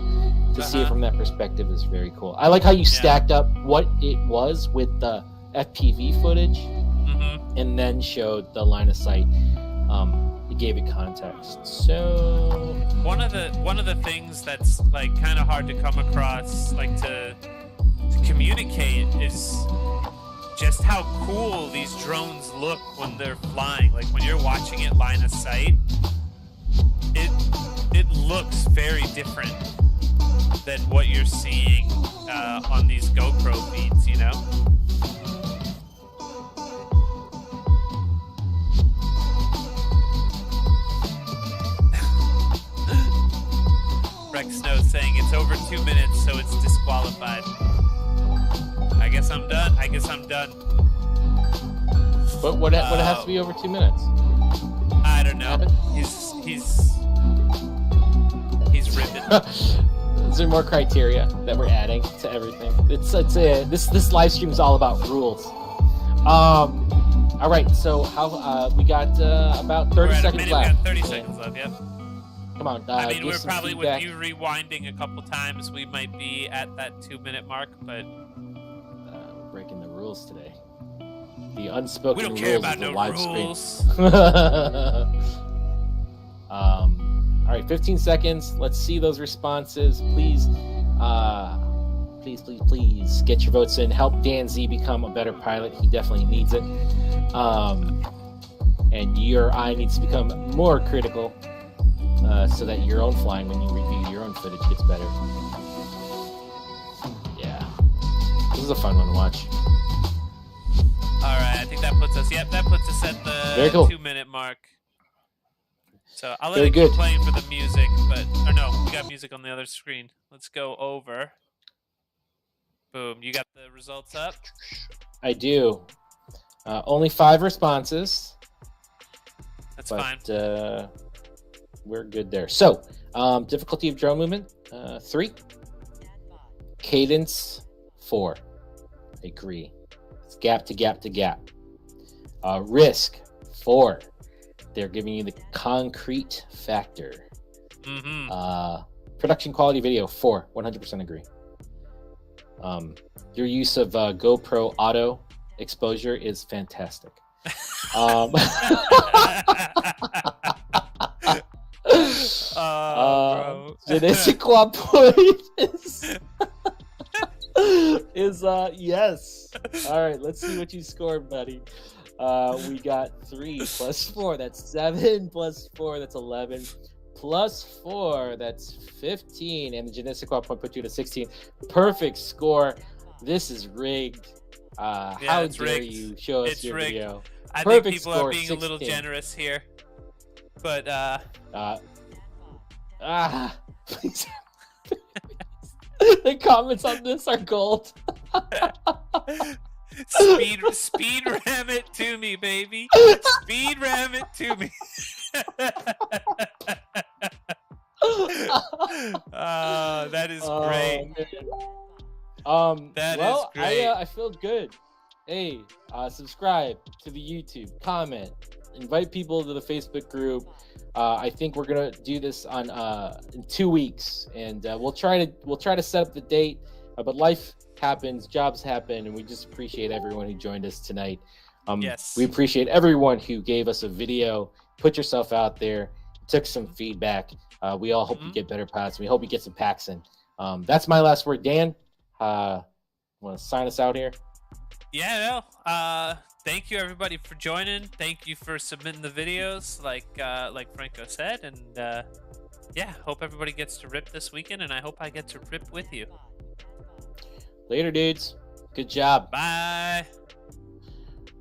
To see it from that perspective is very cool. I like how you stacked up what it was with the FPV footage, and then showed the line of sight. It gave it context. So one of the things that's like kind of hard to come across, like to communicate, is just how cool these drones look when they're flying. Like when you're watching it line of sight, it looks very different than what you're seeing on these GoPro feeds, you know? Rex Snow saying it's over 2 minutes, so it's disqualified. I guess I'm done. But what has to be over 2 minutes? I don't know. He's ripping. Is there more criteria that we're adding to everything? This live stream is all about rules. All right. So how we got about 30 seconds left. We got 30 seconds left. Yep. Come on. I mean, we're probably feedback. with you rewinding a couple times, we might be at that 2 minute mark, but we're breaking the rules today. The unspoken we don't rules care about of the no live rules. Stream. All right, 15 seconds. Let's see those responses. Please, please get your votes in. Help Dan Z become a better pilot. He definitely needs it. And your eye needs to become more critical, so that your own flying, when you review your own footage, gets better. Yeah, this is a fun one to watch. All right, I think that puts us. Yep, that puts us at the 2 minute mark. So I'll let it keep playing for the music, or no, we got music on the other screen. Let's go over. Boom, you got the results up? I do. Only 5 responses. That's fine. We're good there. So, difficulty of drone movement, 3. Cadence, 4. I agree. It's gap to gap to gap. Risk, 4. They're giving you the concrete factor. Production quality video, 4. 100% agree. Your use of GoPro auto exposure is fantastic. Je ne sais quoi point is yes. All right, let's see what you scored, buddy. We got 3 plus 4, that's 7, plus 4, that's 11, plus 4, that's 15, and the je ne sais quoi point put you to 16. Perfect score. This is rigged. How dare you show us your video? I think people are being 16. A little generous here, but please. The comments on this are gold. Speed ram it to me, baby. Speed ram it to me. That is great. That is great. I feel good. Hey, subscribe to the YouTube, comment, invite people to the Facebook group. I think we're gonna do this on in 2 weeks, and we'll try to set up the date. But life happens, jobs happen, and we just appreciate everyone who joined us tonight. Yes, we appreciate everyone who gave us a video, put yourself out there, took some feedback. We all hope you get better pods. We hope you get some packs in. That's my last word. Dan, want to sign us out here? Yeah, no. Thank you everybody for joining. Thank you for submitting the videos, like Franco said, and yeah, hope everybody gets to rip this weekend, and I hope I get to rip with you. Later, dudes. Good job. Bye.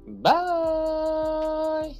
Bye.